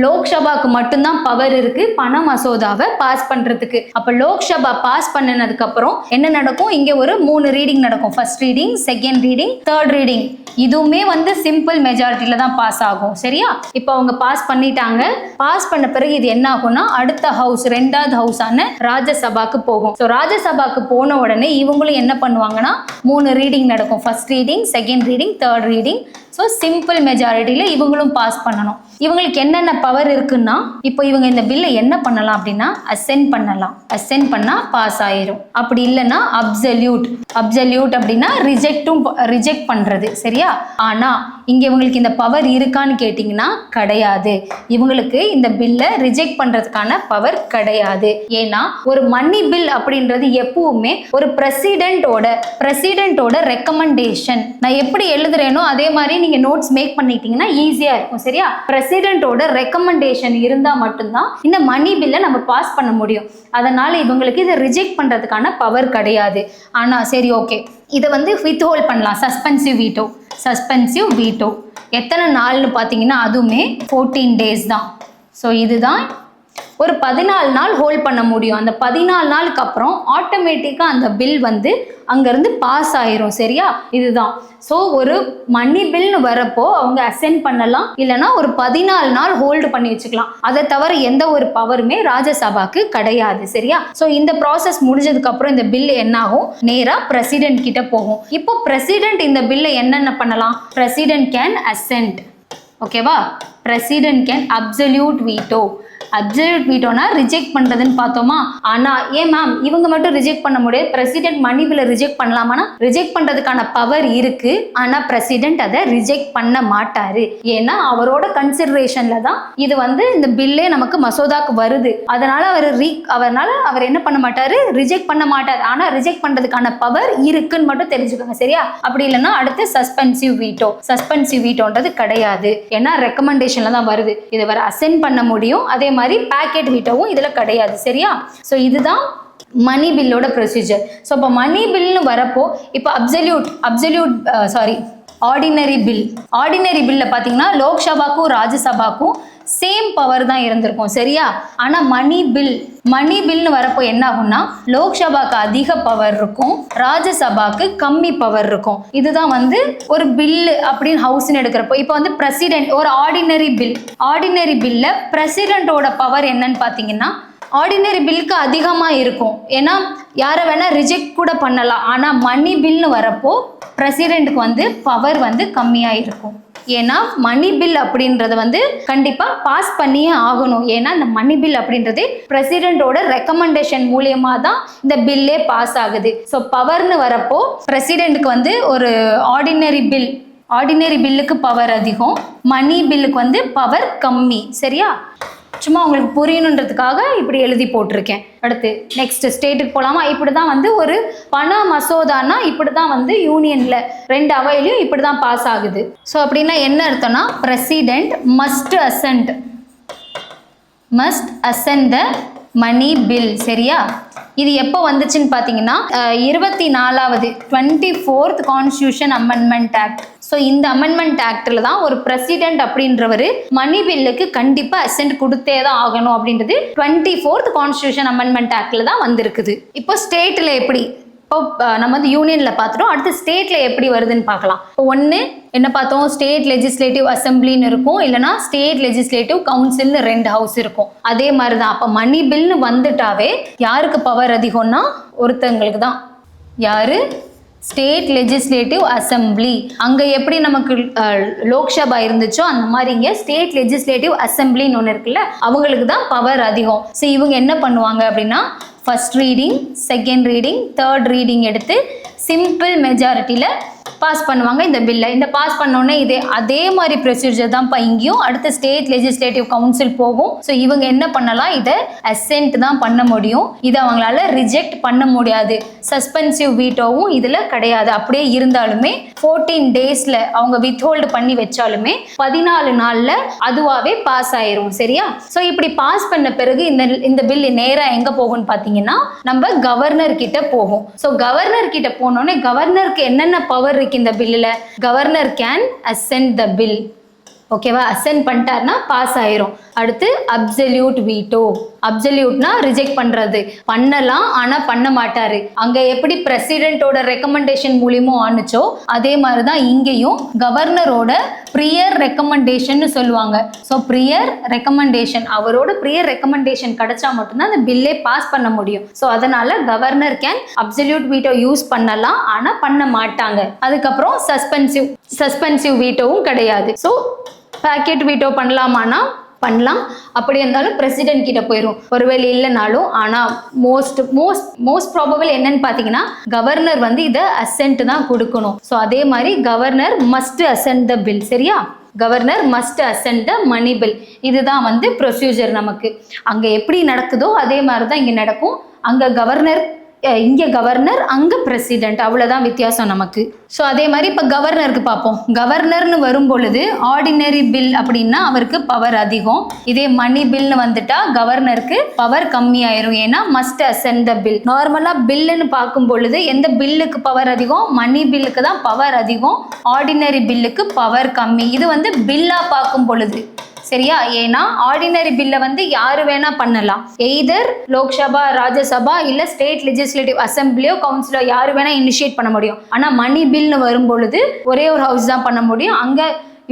லோக்சபாக்கு மட்டும்தான் பவர் இருக்கு பண மசோதாவை பாஸ் பண்றதுக்கு. அப்ப லோக்சபா பாஸ் பண்ணினதுக்கு அப்புறம் என்ன நடக்கும்? இங்க ஒரு 3 ரீடிங் நடக்கும். First reading, second reading, third reading. இதுவுமே வந்து சிம்பிள் மெஜாரிட்டியில தான் பாஸ் ஆகும். சரியா? இப்போ அவங்க பாஸ் பண்ணிட்டாங்க. பாஸ் பண்ண பிறகு இது என்ன ஆகும்னா அடுத்த ஹவுஸ், 2வது ஹவுஸான ராஜ்யசபாக்கு போகும். ஸோ ராஜ்யசபாக்கு போன உடனே இவங்களும் என்ன பண்ணுவாங்கன்னா 3 ரீடிங் நடக்கும். First reading, second reading, third reading. So simple மெஜாரிட்டியில் இவங்களும் பாஸ் பண்ணணும். இவங்களுக்கு என்னென்ன பவர் இருக்குன்னா இப்போ இவங்க இந்த பில்லை என்ன பண்ணலாம் அப்படின்னா அசென்ட் பண்ணலாம். அசென்ட் பண்ணா பாஸ் ஆயிரும். அப்படி இல்லைன்னா அப்சல்யூட் அப்படின்னா ரிஜெக்ட் பண்றது. சரியா? ஆனா இங்க இவங்களுக்கு இந்த பவர் இருக்கான்னு கேட்டீங்கன்னா கிடையாது. இவங்களுக்கு இந்த பில்லை ரிஜெக்ட் பண்றதுக்கான பவர் கிடையாது. ஏன்னா ஒரு மணி பில் அப்படின்றது எப்பவுமே ஒரு பிரசிடென்ட்டோட ரெக்கமெண்டேஷன். நான் எப்படி எழுதுறேனோ அதே மாதிரி நீங்க நோட்ஸ் மேக் பண்ணிட்டீங்கன்னா ஈஸியா இருக்கும். சரியா? பிரசிடென்ட்டோட ரெக்கமெண்டேஷன் இருந்தா மட்டும்தான் இந்த மணி பில்லை நம்ம பாஸ் பண்ண முடியும். அதனால இவங்களுக்கு இதை ரிஜெக்ட் பண்றதுக்கான பவர் கிடையாது. ஆனா சரி, ஓகே, இதை வந்து வித் ஹோல்ட் பண்ணலாம். சஸ்பென்சிவ் வீட்டோ எத்தனை நாள்னு பார்த்தீங்கன்னா அதுவுமே 14 days தான். ஸோ இதுதான் ஒரு 14 நாள் ஹோல்ட் பண்ண முடியும். அந்த 14 நாளுக்கு அப்புறம் ஆட்டோமேட்டிக்காக அந்த பில் வந்து அங்கேருந்து பாஸ் ஆயிரும். சரியா? இதுதான். ஸோ ஒரு மணி பில்னு வரப்போ அவங்க அசென்ட் பண்ணலாம், இல்லைன்னா ஒரு 14 நாள் ஹோல்டு பண்ணி வச்சுக்கலாம். அதை தவிர எந்த ஒரு பவருமே ராஜ்யசபாக்கு கிடையாது. சரியா? ஸோ இந்த ப்ராசஸ் முடிஞ்சதுக்கு அப்புறம் இந்த பில் என்ன ஆகும்? நேராக பிரசிடென்ட் கிட்ட போகும். இப்போ பிரசிடென்ட் இந்த பில்லை என்னென்ன பண்ணலாம்? President can ascent. ஓகேவா? பிரசிடென்ட் கேன் அப்சல்யூட் வீட்டோனா ரிஜெக்ட் பண்றதுன்னு பார்த்தோமா? ஆனா ஏன் மேம் இவங்க மட்டும் ரிஜெக்ட் பண்ண முடியாது, பிரசிடென்ட் மணி பில்லை ரிஜெக்ட் பண்ணலாமானா ரிஜெக்ட் பண்றதுக்கான பவர் இருக்கு. ஆனா பிரசிடென்ட் அதை ரிஜெக்ட் பண்ண மாட்டாரு. ஏன்னா அவரோட கன்சிடரேஷன்ல தான் இது வந்து இந்த பில்லே நமக்கு மசோதாக்கு வருது. அதனால அவர் என்ன பண்ண மாட்டாரு? ரிஜெக்ட் பண்ண மாட்டாரு. ஆனா ரிஜெக்ட் பண்றதுக்கான பவர் இருக்குன்னு மட்டும் தெரிஞ்சுக்கோங்க. சரியா? அப்படி இல்லைன்னா அடுத்து சஸ்பென்சிவ் வீட்டோன்றது கிடையாது. ஏன்னா ரெக்கமெண்டேஷன்ல தான் வருது. இதை வர அசென்ட் பண்ண முடியும். அதே மாதிரி பேக்கெட் வீட்டோவும் இதுல கிடையாது. சரியா? ஸோ இதுதான் மணி பில்லோட ப்ரொசீஜர். ஸோ இப்போ மணி பில்னு வரப்போ இப்போ ஆர்டினரி பில்ல பார்த்தீங்கன்னா லோக்சபாக்கும் ராஜ்யசபாக்கும் சேம் பவர் தான் இருந்திருக்கும். சரியா? ஆனா மணி பில்னு வரப்போ என்ன ஆகும்னா லோக்சபாக்கு அதிக பவர் இருக்கும், ராஜ்யசபாக்கு கம்மி பவர் இருக்கும். இதுதான் வந்து ஒரு பில்லு அப்படின்னு ஹவுஸ்ன்னு எடுக்கிறப்போ இப்போ வந்து பிரசிடென்ட் ஒரு ஆர்டினரி பில்ல பிரசிடென்ட்டோட பவர் என்னன்னு பார்த்தீங்கன்னா ஆர்டினரி பில்லுக்கு அதிகமாக இருக்கும். ஏன்னா யாரை வேணா ரிஜெக்ட் கூட பண்ணலாம். ஆனால் மணி பில்னு வரப்போ பிரசிடென்ட்டுக்கு வந்து பவர் வந்து கம்மியாக இருக்கும். ஏன்னா மணி பில் அப்படின்றது வந்து கண்டிப்பாக பாஸ் பண்ணியே ஆகணும். ஏன்னா இந்த மணி பில் அப்படின்றது பிரசிடென்ட்டோட ரெக்கமெண்டேஷன் மூலியமா தான் இந்த பில்லே பாஸ் ஆகுது. ஸோ பவர்னு வரப்போ பிரசிடென்ட்டுக்கு வந்து ஒரு ஆர்டினரி பில்லுக்கு பவர் அதிகம், மணி பில்லுக்கு வந்து பவர் கம்மி. சரியா? சும்மா உங்களுக்கு புரியணுன்றதுக்காக இப்படி எழுதி போட்டிருக்கேன். அடுத்து நெக்ஸ்ட் ஸ்டேட்டுக்கு போகலாமா? இப்படி தான் வந்து ஒரு பண மசோதானா இப்படி தான் வந்து யூனியனில் 2 அவையிலையும் இப்படி தான் பாஸ் ஆகுது. ஸோ அப்படின்னா என்ன அர்த்தம்னா பிரசிடென்ட் மஸ்ட் அசென்ட் த மணி பில். சரியா? இது எப்போ வந்துச்சுன்னு பார்த்தீங்கன்னா 24th constitution amendment act. So இந்த அமெண்ட்மெண்ட் ஆக்டில் தான் ஒரு பிரசிடென்ட் அப்படின்றவர் மணி பில்லுக்கு கண்டிப்பாக அசென்ட் கொடுத்தே தான் ஆகணும் அப்படின்றது 24th கான்ஸ்டியூஷன் அமெண்ட்மெண்ட் ஆக்டில் தான் வந்திருக்குது. இப்போ ஸ்டேட்டில் எப்படி? இப்போ நம்ம வந்து யூனியனில் பார்த்துட்டோம். அடுத்து ஸ்டேட்டில் எப்படி வருதுன்னு பார்க்கலாம். இப்போ ஒன்று என்ன பார்த்தோம்? ஸ்டேட் லெஜிஸ்லேட்டிவ் அசம்பிளின்னு இருக்கும், இல்லைனா ஸ்டேட் லெஜிஸ்லேட்டிவ் கவுன்சில்னு 2 ஹவுஸ் இருக்கும். அதே மாதிரி தான் அப்போ மணி பில்னு வந்துட்டாவே யாருக்கு பவர் அதிகம்னா ஒருத்தங்களுக்கு தான். யாரு? State legislative assembly. அங்கே எப்படி நமக்கு லோக்சபா இருந்துச்சோ அந்த மாதிரி இங்கே ஸ்டேட் லெஜிஸ்லேட்டிவ் அசம்பிளின்னு ஒன்று இருக்குல்ல, அவங்களுக்கு தான் பவர் அதிகம். ஸோ இவங்க என்ன பண்ணுவாங்க அப்படின்னா first reading, second reading, third reading எடுத்து சிம்பிள் மெஜாரிட்டியில் பாஸ் பண்ணுவாங்க இந்த பில்லை. இந்த பாஸ் பண்ணோன்னே அதே மாதிரி ப்ரொசீஜர் தான் இப்போ இங்கேயும். அடுத்த ஸ்டேட் லெஜிஸ்லேட்டிவ் கவுன்சில் போகும். ஸோ இவங்க என்ன பண்ணலாம்? இதை அசென்ட் தான் பண்ண முடியும். இதை அவங்களால ரிஜெக்ட் பண்ண முடியாது. சஸ்பென்சிவ் வீட்டோவும் இதில் கிடையாது. அப்படியே இருந்தாலுமே 14 daysல அவங்க வித்ஹோல்டு பண்ணி வச்சாலுமே 14 நாளில் அதுவாகவே பாஸ் ஆயிரும். சரியா? ஸோ இப்படி பாஸ் பண்ண பிறகு இந்த பில் நேராக எங்கே போகும்னு பார்த்தீங்கன்னா நம்ம கவர்னர் கிட்ட போகும். ஸோ கவர்னர் கிட்ட போனோடனே கவர்னருக்கு என்னென்ன பவர் இந்த பில்லுல governor can assent the bill. ஓகேவா? அசென்ட் பண்ணிட்டாருன்னா பாஸ் ஆயிரும். அடுத்து அப்சல்யூட் வீட்டோ. அப்சல்யூட்னா ரிஜெக்ட் பண்றது. பண்ணலாம் ஆனா பண்ண மாட்டாரு. அங்க எப்படி பிரசிடென்ட்டோட ரெக்கமெண்டேஷன் மூலியமோ ஆனுச்சோ அதே மாதிரி தான் இங்கேயும் கவர்னரோட ப்ரியர் ரெக்கமெண்டேஷன் சொல்லுவாங்க. ஸோ ப்ரியர் ரெக்கமெண்டேஷன், அவரோட ப்ரியர் ரெக்கமெண்டேஷன் கிடைச்சா மட்டும்தான் அந்த பில்லே பாஸ் பண்ண முடியும். ஸோ அதனால governor can absolute veto use பண்ணலாம் ஆனா பண்ண மாட்டாங்க. அதுக்கப்புறம் சஸ்பென்சிவ் வீட்டோவும் கிடையாது. ஸோ பேக்கெட் வீட்டோ பண்ணலாமானா பண்ணலாம். அப்படி இருந்தாலும் பிரசிடென்ட் கிட்ட போயிடும், ஒருவேளை இல்லைனாலும். ஆனால் மோஸ்ட் ப்ராபபிள் என்னன்னு பார்த்தீங்கன்னா கவர்னர் வந்து இதை அசென்ட் தான் கொடுக்கணும். ஸோ அதே மாதிரி governor must assent the bill. சரியா, கவர்னர் மஸ்ட் அசென்ட் த மணி பில். இதுதான் வந்து ப்ரொசீஜர். நமக்கு அங்கே எப்படி நடக்குதோ அதே மாதிரி தான் இங்கே நடக்கும். அங்கே கவர்னர், இங்கே கவர்னர், அங்கே பிரசிடென்ட், அவ்வளோதான் வித்தியாசம் நமக்கு. ஸோ அதே மாதிரி இப்போ கவர்னருக்கு பார்ப்போம். கவர்னர்னு வரும் பொழுது ஆர்டினரி பில் அப்படின்னா அவருக்கு பவர் அதிகம். இதே மணி பில்னு வந்துட்டா கவர்னருக்கு பவர் கம்மியாயிரும். ஏன்னா மஸ்ட் அசென்ட் த பில். நார்மலாக பில்லுன்னு பார்க்கும் பொழுது எந்த பில்லுக்கு பவர் அதிகம்? மணி பில்லுக்கு தான் பவர் அதிகம், ஆர்டினரி பில்லுக்கு பவர் கம்மி. இது வந்து பில்லாக பார்க்கும் பொழுது சரியா. ஏன்னா ஆர்டினரி பில்லை வந்து யாரு வேணா பண்ணலாம். எய்தர் லோக்சபா, ராஜ்யசபா, இல்ல ஸ்டேட் லெஜிஸ்லேட்டிவ் அசம்பிளியோ கவுன்சிலோ யாரு வேணா இனிஷியேட் பண்ண முடியும். ஆனா மணி பில்னு வரும் பொழுது ஒரே ஒரு ஹவுஸ் தான் பண்ண முடியும். அங்க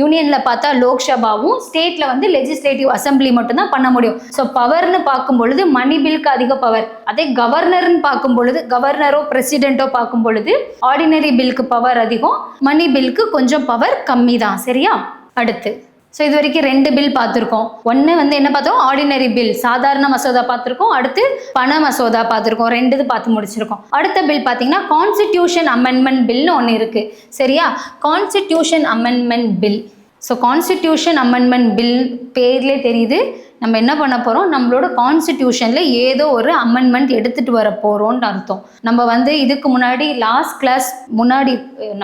யூனியன்ல பார்த்தா லோக்சபாவும், ஸ்டேட்ல வந்து லெஜிஸ்லேட்டிவ் அசம்பிளி மட்டும் தான் பண்ண முடியும். ஸோ பவர்னு பார்க்கும் பொழுது மணி பில்க்கு அதிக பவர். அதே கவர்னர்னு பார்க்கும் பொழுது, கவர்னரோ பிரசிடென்ட்டோ பார்க்கும் பொழுது ஆர்டினரி பில்க்கு பவர் அதிகம், மணி பில்க்கு கொஞ்சம் பவர் கம்மி தான். சரியா, அடுத்து ஸோ இது வரைக்கும் 2 பில் பார்த்துருக்கோம். ஒன்று வந்து என்ன பார்த்தோம்? ஆர்டினரி பில், சாதாரண மசோதா பார்த்துருக்கோம். அடுத்து பண மசோதா பார்த்துருக்கோம். 2 இது பார்த்து முடிச்சிருக்கோம். அடுத்த பில் பார்த்தீங்கன்னா கான்ஸ்டிடியூஷன் அமெண்ட்மெண்ட் பில்னு ஒன்று இருக்குது. சரியா, constitution amendment bill. So constitution amendment bill பேர்லேயே தெரியுது நம்ம என்ன பண்ண போகிறோம். நம்மளோட கான்ஸ்டிடியூஷனில் ஏதோ ஒரு அமெண்ட்மெண்ட் எடுத்துகிட்டு வர போகிறோம்னு அர்த்தம். நம்ம வந்து இதுக்கு முன்னாடி லாஸ்ட் கிளாஸ் முன்னாடி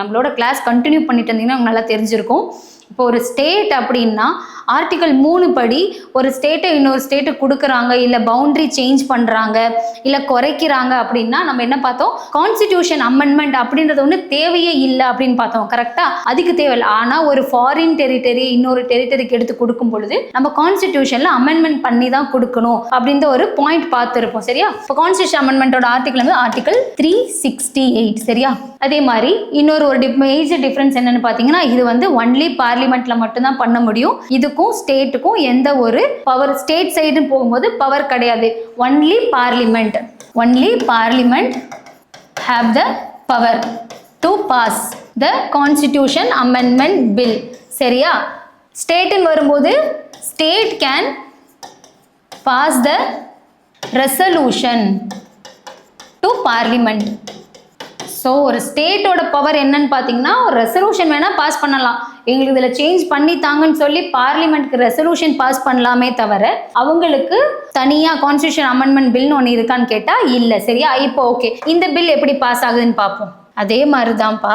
நம்மளோட கிளாஸ் கண்டினியூ பண்ணிட்டு இருந்தீங்கன்னா நல்லா தெரிஞ்சிருக்கும். இப்போ ஒரு ஸ்டேட் அப்படின்னா ஆர்டிகல் 3 படி ஒரு ஸ்டேட்டை இன்னொரு ஸ்டேட்டு கொடுக்குறாங்க, இல்லை பவுண்டரி சேஞ்ச் பண்ணுறாங்க, இல்லை குறைக்கிறாங்க அப்படின்னா நம்ம என்ன பார்த்தோம்? கான்ஸ்டிடியூஷன் அமெண்ட்மெண்ட் அப்படின்றது ஒன்று தேவையே இல்லை அப்படின்னு பார்த்தோம். கரெக்டாக, அதுக்கு தேவையில்லை. ஆனால் ஒரு ஃபாரின் டெரிட்டரி இன்னொரு டெரிட்டரிக்கு எடுத்து கொடுக்கும் பொழுது நம்ம கான்ஸ்டிடியூஷனில் அமெண்ட்மெண்ட் பண்ணி தான் கொடுக்கணும் அப்படின்ற ஒரு பாயிண்ட் பார்த்துருப்போம். சரியா, இப்போ கான்ஸ்டிடியூஷன் அமெண்ட்மெண்ட்டோட ஆர்டிகல் வந்து ஆர்டிகல் 368. சரியா, அதே மாதிரி இன்னொரு மேஜர் டிஃப்ரென்ஸ் என்னன்னு பார்த்தீங்கன்னா இது வந்து ஒன்லி பார்லிமெண்ட்ல மட்டும்தான் பண்ண முடியும். இதுக்கும் ஸ்டேட்டுக்கும் எந்த ஒரு பவர், ஸ்டேட் சைடு போகும்போது பவர் கிடையாது. Only parliament have the power to pass the constitution amendment bill. சரியா, ஸ்டேட்னு வரும்போது state can pass the resolution to parliament. So ஒரு ஸ்டேட்டோட பவர் என்னன்னு பார்த்தீங்கன்னா ஒரு ரெசல்யூஷன் வேணால் பாஸ் பண்ணலாம். எங்களுக்கு இதில் சேஞ்ச் பண்ணித்தாங்கன்னு சொல்லி பார்லிமெண்ட்க்கு ரெசல்யூஷன் பாஸ் பண்ணலாமே தவிர அவங்களுக்கு தனியாக கான்ஸ்டிடியூஷன் அமெண்ட்மெண்ட் பில்னு ஒன்று இருக்கான்னு கேட்டால் இல்லை. சரியா, இப்போ ஓகே, இந்த பில் எப்படி பாஸ் ஆகுதுன்னு பார்ப்போம். அதே மாதிரி தான்ப்பா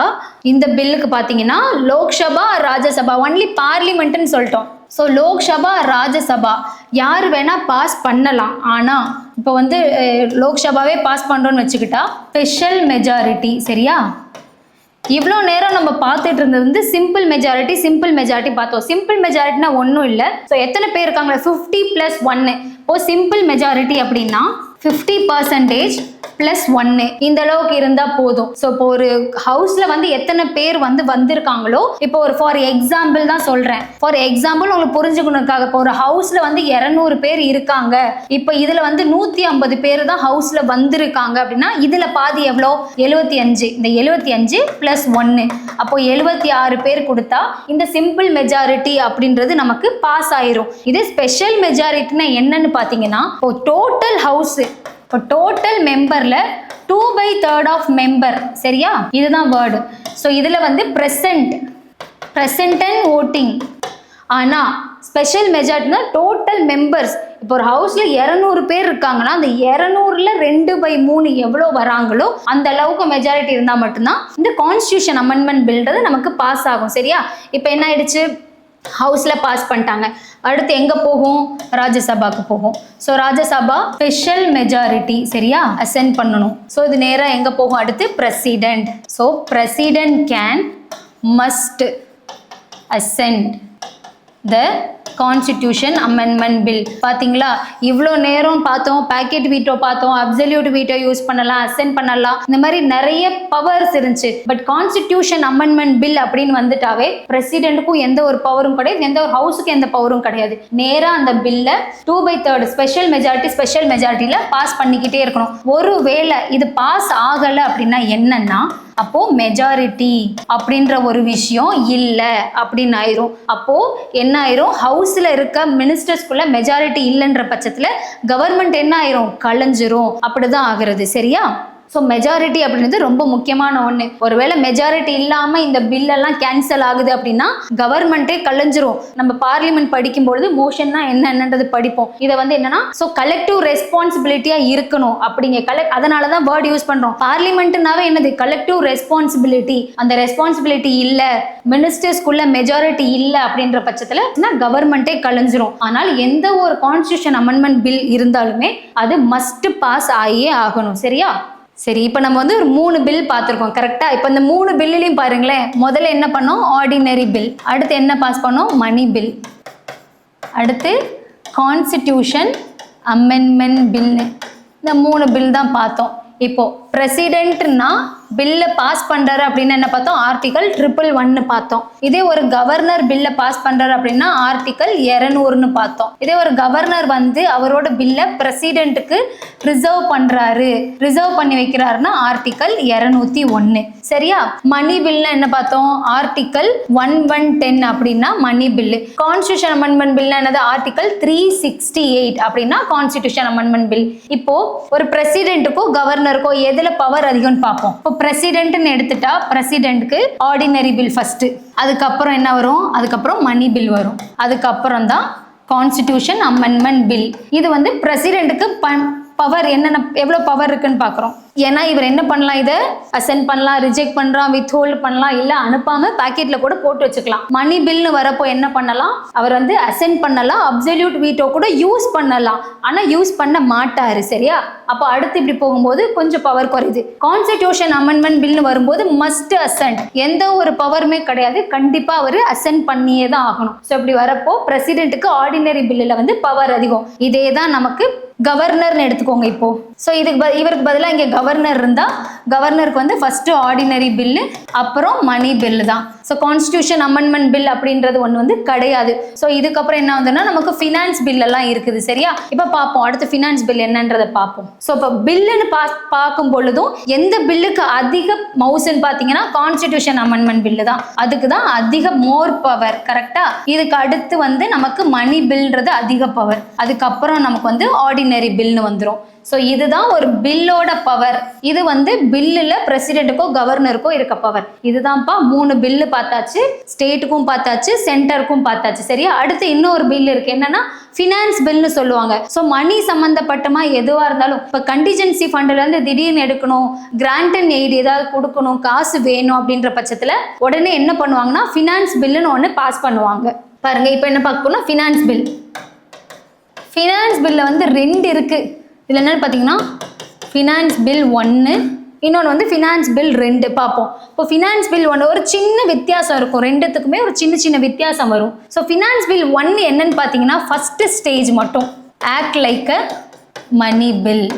இந்த பில்லுக்கு பார்த்தீங்கன்னா லோக்சபா, ராஜ்யசபா, ஒன்லி பார்லிமெண்ட்னு சொல்லிட்டோம். ஸோ லோக்சபா, ராஜ்யசபா யார் வேணால் பாஸ் பண்ணலாம். ஆனால் இப்போ வந்து லோக்சபாவே பாஸ் பண்ணுறோன்னு வச்சுக்கிட்டா ஸ்பெஷல் மெஜாரிட்டி. சரியா, இவ்வளோ நேரம் நம்ம பார்த்துட்டு இருந்தது வந்து சிம்பிள் மெஜாரிட்டி பார்த்தோம். சிம்பிள் மெஜாரிட்டினா ஒன்றும் இல்லை. ஸோ எத்தனை பேர் இருக்காங்களா? 50+1. இப்போ சிம்பிள் மெஜாரிட்டி அப்படின்னா 50% +1 இந்த அளவுக்கு இருந்தால் போதும். ஸோ இப்போ ஒரு ஹவுஸில் வந்து எத்தனை பேர் வந்திருக்காங்களோ, இப்போ ஒரு ஃபார் எக்ஸாம்பிள் தான் சொல்கிறேன். ஃபார் எக்ஸாம்பிள் உங்களுக்கு புரிஞ்சுக்கணுக்காக, இப்போ ஒரு ஹவுஸில் வந்து 200 பேர் இருக்காங்க. இப்போ இதில் வந்து 150 பேர் தான் ஹவுஸில் வந்திருக்காங்க அப்படின்னா இதில் பாதி எவ்வளோ? 75. இந்த 75 +1 அப்போ 76 பேர் கொடுத்தா இந்த சிம்பிள் மெஜாரிட்டி அப்படின்றது நமக்கு பாஸ் ஆயிரும். இதே ஸ்பெஷல் மெஜாரிட்டினா என்னன்னு பார்த்தீங்கன்னா இப்போ டோட்டல் ஹவுஸ், இப்போ டோட்டல் மெம்பர்ல 2/3 ஆஃப் மெம்பர். சரியா, இதுதான் வேர்டு. ஸோ இதில் வந்து ப்ரெசன்ட் அண்ட் ஓட்டிங். ஆனால் ஸ்பெஷல் மெஜாரிட்டினா டோட்டல் மெம்பர்ஸ். இப்போ ஒரு ஹவுஸில் 200 பேர் இருக்காங்கன்னா அந்த 200ல் 2/3 எவ்வளோ வராங்களோ அந்த அளவுக்கு மெஜாரிட்டி இருந்தால் மட்டும்தான் இந்த கான்ஸ்டியூஷன் அமெண்ட்மெண்ட் பில்ன்றது நமக்கு பாஸ் ஆகும். சரியா, இப்போ என்ன ஆயிடுச்சு? ஹவுஸில் பாஸ் பண்ணிட்டாங்க. அடுத்து எங்கே போகும்? ராஜ்யசபாவுக்கு போகும். ஸோ ராஜ்யசபா ஸ்பெஷல் மெஜாரிட்டி சரியா அசென்ட் பண்ணணும். ஸோ இது நேராக எங்கே போகும்? அடுத்து president. So president must assent the constitution amendment bill. பார்த்தீங்களா, இவ்வளோ நேரம் பார்த்தோம், பேக்கெட் வீட்டோ பார்த்தோம், அப்சல்யூட் வீட்டோ யூஸ் பண்ணலாம், அசென்ட் பண்ணலாம், இந்த மாதிரி நிறைய பவர்ஸ் இருந்துச்சு. பட் கான்ஸ்டிடியூஷன் அமெண்ட்மெண்ட் பில் அப்படின்னு வந்துட்டாவே பிரசிடென்ட்டுக்கும் எந்த ஒரு பவரும் கிடையாது, எந்த ஒரு ஹவுஸுக்கும் எந்த பவரும் கிடையாது. நேராக அந்த பில்லை 2/3 ஸ்பெஷல் மெஜாரிட்டியில் பாஸ் பண்ணிக்கிட்டே இருக்கணும். ஒருவேளை இது பாஸ் ஆகலை அப்படின்னா என்னன்னா அப்போ மெஜாரிட்டி அப்படின்ற ஒரு விஷயம் இல்லை அப்படின்னு ஆயிரும். அப்போ என்ன ஆயிரும், ஹவுஸ்ல இருக்க மினிஸ்டர்ஸ்குள்ள மெஜாரிட்டி இல்லைன்ற பட்சத்துல கவர்மெண்ட் என்ன ஆயிரும், கலைஞ்சிரும். அப்படிதான் ஆகுறது. சரியா? ஸோ மெஜாரிட்டி அப்படின்றது ரொம்ப முக்கியமான ஒன்று. ஒருவேளை மெஜாரிட்டி இல்லாமல் இந்த பில்லெல்லாம் கேன்சல் ஆகுது அப்படின்னா கவர்மெண்ட்டே கலைஞ்சிரும். நம்ம பார்லிமெண்ட் படிக்கும்பொழுது மோஷன்னா என்னன்றது படிப்போம். இதை வந்து என்னன்னா, ஸோ கலெக்டிவ் ரெஸ்பான்சிபிலிட்டியாக இருக்கணும் அப்படிங்க. அதனால தான் வேர்ட் யூஸ் பண்ணுறோம். பார்லிமெண்ட்னாவே என்னது, கலெக்டிவ் ரெஸ்பான்சிபிலிட்டி. அந்த ரெஸ்பான்சிபிலிட்டி இல்லை, மினிஸ்டர்ஸ்குள்ள மெஜாரிட்டி இல்லை அப்படின்ற பட்சத்தில் கவர்மெண்ட்டே கலைஞ்சிரும். ஆனால் எந்த ஒரு கான்ஸ்டியூஷன் அமெண்ட்மெண்ட் பில் இருந்தாலுமே அது மஸ்ட் பாஸ் ஆகியே ஆகணும். சரியா? சரி, இப்போ நம்ம வந்து ஒரு 3 பில் பார்த்துருக்கோம். கரெக்டாக? இப்போ இந்த 3 பில்லையும் பாருங்களேன். முதல்ல என்ன பண்ணோம், ஆர்டினரி பில். அடுத்து என்ன பாஸ் பண்ணோம், மணி பில். அடுத்து கான்ஸ்டிடியூஷன் அமெண்ட்மெண்ட் பில்னு. இந்த 3 பில் தான் பார்த்தோம். இப்போ பிரசிடென்ட்னா பில்ல பாஸ் பண்றாரு அப்படின்னு என்ன பார்த்தோம், ஆர்டிகல் 111 பார்த்தோம். இதே ஒரு கவர்னர் பில்ல பாஸ் பண்றாரு அப்படின்னா ஆர்டிகல் 200 பார்த்தோம். இதே ஒரு கவர்னர் வந்து அவரோட பில்ல பிரசிடென்ட்டுக்கு ரிசர்வ் பண்ணி வைக்கிறாருன்னா ஆர்டிகல் 201. சரியா? மணி பில்னா என்ன பார்த்தோம், ஆர்டிகல் 1110 அப்படின்னா மணி பில். கான்ஸ்டிடியூஷன் அமெண்ட்மெண்ட் பில்னா என்னது, ஆர்டிகல் 368 அப்படின்னா கான்ஸ்டிடியூஷன் அமெண்ட்மெண்ட் பில். இப்போ ஒரு பிரசிடென்ட்டுக்கோ கவர்னருக்கோ எதுல பவர் அதிகம்னு பார்ப்போம். இப்போ பிரசிடென்ட்னு எடுத்துட்டா பிரசிடென்ட்க்கு ஆர்டினரி பில் ஃபர்ஸ்ட், அதுக்கப்புறம் என்ன வரும், அதுக்கப்புறம் மணி பில் வரும், அதுக்கப்புறம் தான் கான்ஸ்டிடியூஷன் அமெண்ட்மெண்ட் பில். இது வந்து பிரசிடென்ட்டுக்கு பவர் என்னென்ன, எவ்வளோ பவர் இருக்குன்னு பார்க்குறோம். ஏன்னா இவர் என்ன பண்ணலாம், இதை அசென்ட் பண்ணலாம், ரிஜெக்ட் பண்ணலாம், வித் ஹோல்ட் பண்ணலாம், இல்லை அனுப்பாம பாக்கெட்ல கூட போட்டு வச்சுக்கலாம். மணி பில்னு வரப்போ என்ன பண்ணலாம், அவர் வந்து அசென்ட் பண்ணலாம், அப்சல்யூட் வீட்டோ கூட யூஸ் பண்ணலாம், ஆனால் யூஸ் பண்ண மாட்டாரு. சரியா? அப்போ அடுத்து இப்படி போகும்போது கொஞ்சம் பவர் குறையுது. கான்ஸ்டிடியூஷன் அமெண்ட்மெண்ட் பில்னு வரும்போது மஸ்ட் அசென்ட், எந்த ஒரு பவருமே கிடையாது, கண்டிப்பாக அவர் அசென்ட் பண்ணியே தான் ஆகணும். ஸோ இப்படி வரப்போ பிரசிடென்ட்டுக்கு ஆர்டினரி பில்லில் வந்து பவர் அதிகம். இதே தான் நமக்கு கவர்னர்னு எடுத்துக்கோங்க. இப்போ ஸோ இவருக்கு பதிலாக இங்கே கவர்னர் இருந்தால் கவர்னருக்கு வந்து ஃபர்ஸ்ட் ஆர்டினரி பில்லு, அப்புறம் மணி பில்லு தான். ஸோ கான்ஸ்டிடியூஷன் அமெண்ட்மெண்ட் பில் அப்படின்றது ஒன்று வந்து கிடையாது. ஸோ இதுக்கப்புறம் என்ன வந்துன்னா நமக்கு ஃபினான்ஸ் பில்லெல்லாம் இருக்குது. சரியா? இப்போ பார்ப்போம், அடுத்து ஃபினான்ஸ் பில் என்னன்றதை பார்ப்போம். ஸோ இப்போ பில்லுன்னு பார்க்கும் பொழுதும் எந்த பில்லுக்கு அதிக மவுஸ்ன்னு பார்த்தீங்கன்னா கான்ஸ்டிடியூஷன் அமெண்ட்மெண்ட் பில்லு தான். அதுக்கு தான் அதிக மோர் பவர். கரெக்டா? இதுக்கு அடுத்து வந்து நமக்கு மணி பில்ன்றது அதிக பவர், அதுக்கப்புறம் நமக்கு வந்து ஆர்டினரி பில்னு வந்துடும். ஸோ இதுதான் ஒரு பில்லோட பவர். இது வந்து பில்லில் பிரசிடென்ட்டுக்கோ கவர்னருக்கோ இருக்க பவர். இதுதான்ப்பா 3 பில்லு பார்த்தாச்சு, ஸ்டேட்டுக்கும் பார்த்தாச்சு, சென்டருக்கும் பார்த்தாச்சு. சரியா? அடுத்து இன்னொரு பில் இருக்கு, என்னன்னா ஃபினான்ஸ் பில்னு சொல்லுவாங்க. ஸோ மணி சம்மந்தப்பட்டமா எதுவாக இருந்தாலும், இப்போ கண்டிஜென்சி ஃபண்ட்லேருந்து திடீர்னு எடுக்கணும், கிராண்ட் அண்ட் எய்ட் ஏதாவது கொடுக்கணும், காசு வேணும் அப்படின்ற பட்சத்தில் உடனே என்ன பண்ணுவாங்கன்னா ஃபினான்ஸ் பில்லுன்னு ஒன்று பாஸ் பண்ணுவாங்க. பாருங்க, இப்போ என்ன பார்க்கணும், ஃபினான்ஸ் பில். ஃபினான்ஸ் பில்லில் வந்து 2 இருக்கு. இதில் என்னன்னு பார்த்தீங்கன்னா ஃபினான்ஸ் பில் 1, இன்னொன்று வந்து ஃபினான்ஸ் பில் 2 பார்ப்போம். இப்போ ஃபினான்ஸ் பில் 1 ஒரு சின்ன வித்தியாசம் இருக்கும், ரெண்டுத்துக்குமே ஒரு சின்ன வித்தியாசம் வரும். ஸோ ஃபினான்ஸ் பில் 1 என்னன்னு பார்த்தீங்கன்னா ஃபர்ஸ்ட் ஸ்டேஜ் மட்டும் act like a money bill.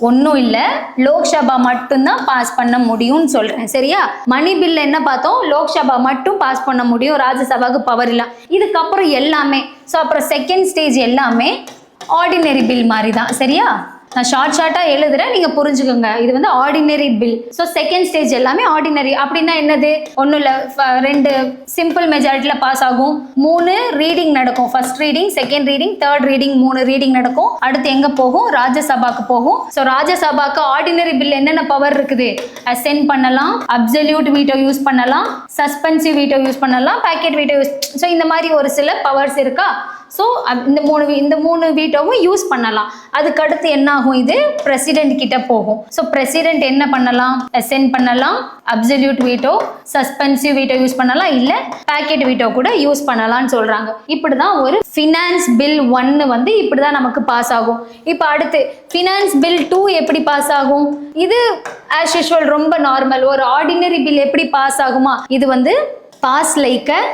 ஒன்றும் இல்லை, லோக்சபா மட்டும்தான் பாஸ் பண்ண முடியும்னு சொல்கிறேன். சரியா? மணி பில் என்ன பார்த்தோம், லோக்சபா மட்டும் பாஸ் பண்ண முடியும், ராஜ்யசபாவுக்கு பவர் இல்லை. இதுக்கப்புறம் எல்லாமே, ஸோ அப்புறம் செகண்ட் ஸ்டேஜ் எல்லாமே ஆர்டினரி பில் மாதிரி தான். சரியா? நான் ஷார்ட்டாக எழுதுறேன், நீங்கள் புரிஞ்சுக்கோங்க. இது வந்து ordinary bill. So second stage எல்லாமே ஆர்டினரி. அப்படின்னா என்னது, ஒன்றும் இல்லை, 2 சிம்பிள் மெஜாரிட்டியில் பாஸ் ஆகும், 3 ரீடிங் நடக்கும், first reading, second reading, third reading, 3 reading நடக்கும். அடுத்து எங்கே போகும், ராஜ்யசபாக்கு போகும். ஸோ ராஜ்யசபாக்கு ஆர்டினரி பில் என்னென்ன பவர் இருக்குது, அசென்ட் பண்ணலாம், அப்சல்யூட் வீட்டோ யூஸ் பண்ணலாம், சஸ்பென்சிவ் வீட்டோ யூஸ் பண்ணலாம், பேக்கெட் வீட்டோ யூஸ். ஸோ இந்த மாதிரி ஒரு சில பவர்ஸ் இருக்கா. ஸோ இந்த 3 வீட்டோவும் யூஸ் பண்ணலாம். அதுக்கடுத்து என்ன ஆகும், இது பிரசிடென்ட் கிட்ட போகும். ஸோ பிரசிடென்ட் என்ன பண்ணலாம், அசென்ட் பண்ணலாம், absolute veto, suspensive veto use பண்ணலாம், இல்லை பேக்கெட் வீட்டோ கூட யூஸ் பண்ணலாம்னு சொல்றாங்க. இப்படிதான் ஒரு ஃபினான்ஸ் பில் 1 வந்து இப்படிதான் நமக்கு பாஸ் ஆகும். இப்போ அடுத்து ஃபினான்ஸ் பில் 2 எப்படி பாஸ் ஆகும், இது ஆஸ் யூஷுவல் ரொம்ப நார்மல். ஒரு ஆர்டினரி பில் எப்படி பாஸ் ஆகுமா, இது வந்து pass like a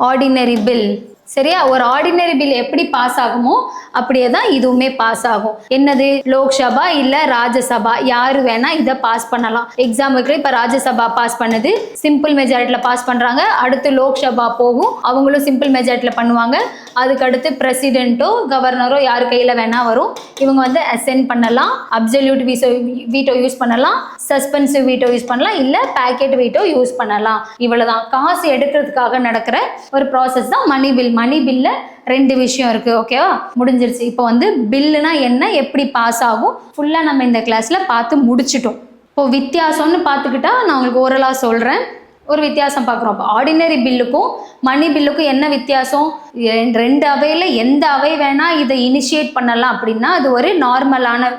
ordinary bill. சரியா? ஒரு ஆர்டினரி பில் எப்படி பாஸ் ஆகுமோ அப்படியே தான் இதுவுமே பாஸ் ஆகும். என்னது? லோக்சபா இல்ல ராஜ்யசபா யாரு வேணா இதை பாஸ் பண்ணலாம். எக்ஸாம்பிளுக்கு இப்ப ராஜ்யசபா பாஸ் பண்ணது சிம்பிள் மெஜாரிட்டில பாஸ் பண்றாங்க. அடுத்து லோக்சபா போகும், அவங்களும் சிம்பிள் மெஜாரிட்டில பண்ணுவாங்க. அதுக்கு அடுத்து பிரசிடென்ட்டோ கவர்னரோ யாரு கையில வேணா வரும். இவங்க வந்து அசென்ட் பண்ணலாம், அப்சல்யூட் வீட்டோ யூஸ் பண்ணலாம், சஸ்பென்சிவ் வீட்டோ யூஸ் பண்ணலாம், இல்ல பேக்கெட் வீட்டோ யூஸ் பண்ணலாம். இவ்வளவுதான். காசு எடுக்கிறதுக்காக நடக்கிற ஒரு ப்ராசஸ் தான் மணி பில். மணி பில்ல 2 விஷயம் இருக்கு. ஓகேவா? முடிஞ்சிருச்சு. இப்போ வந்து பில்லுனா என்ன, எப்படி பாஸ் ஆகும், ஃபுல்லா நம்ம இந்த கிளாஸ்ல பார்த்து முடிச்சிட்டோம். இப்போ வித்தியாசம்னு பார்த்துக்கிட்டா நான் உங்களுக்கு ஓரலா சொல்றேன். ஒரு வித்தியாசம் பார்க்குறோம். அப்போ ஆர்டினரி பில்லுக்கும் மணி பில்லுக்கும் என்ன வித்தியாசம்? 2 அவையில் எந்த அவை வேணா இதை இனிஷியேட் பண்ணலாம் அப்படின்னா அது ஒரு நார்மலான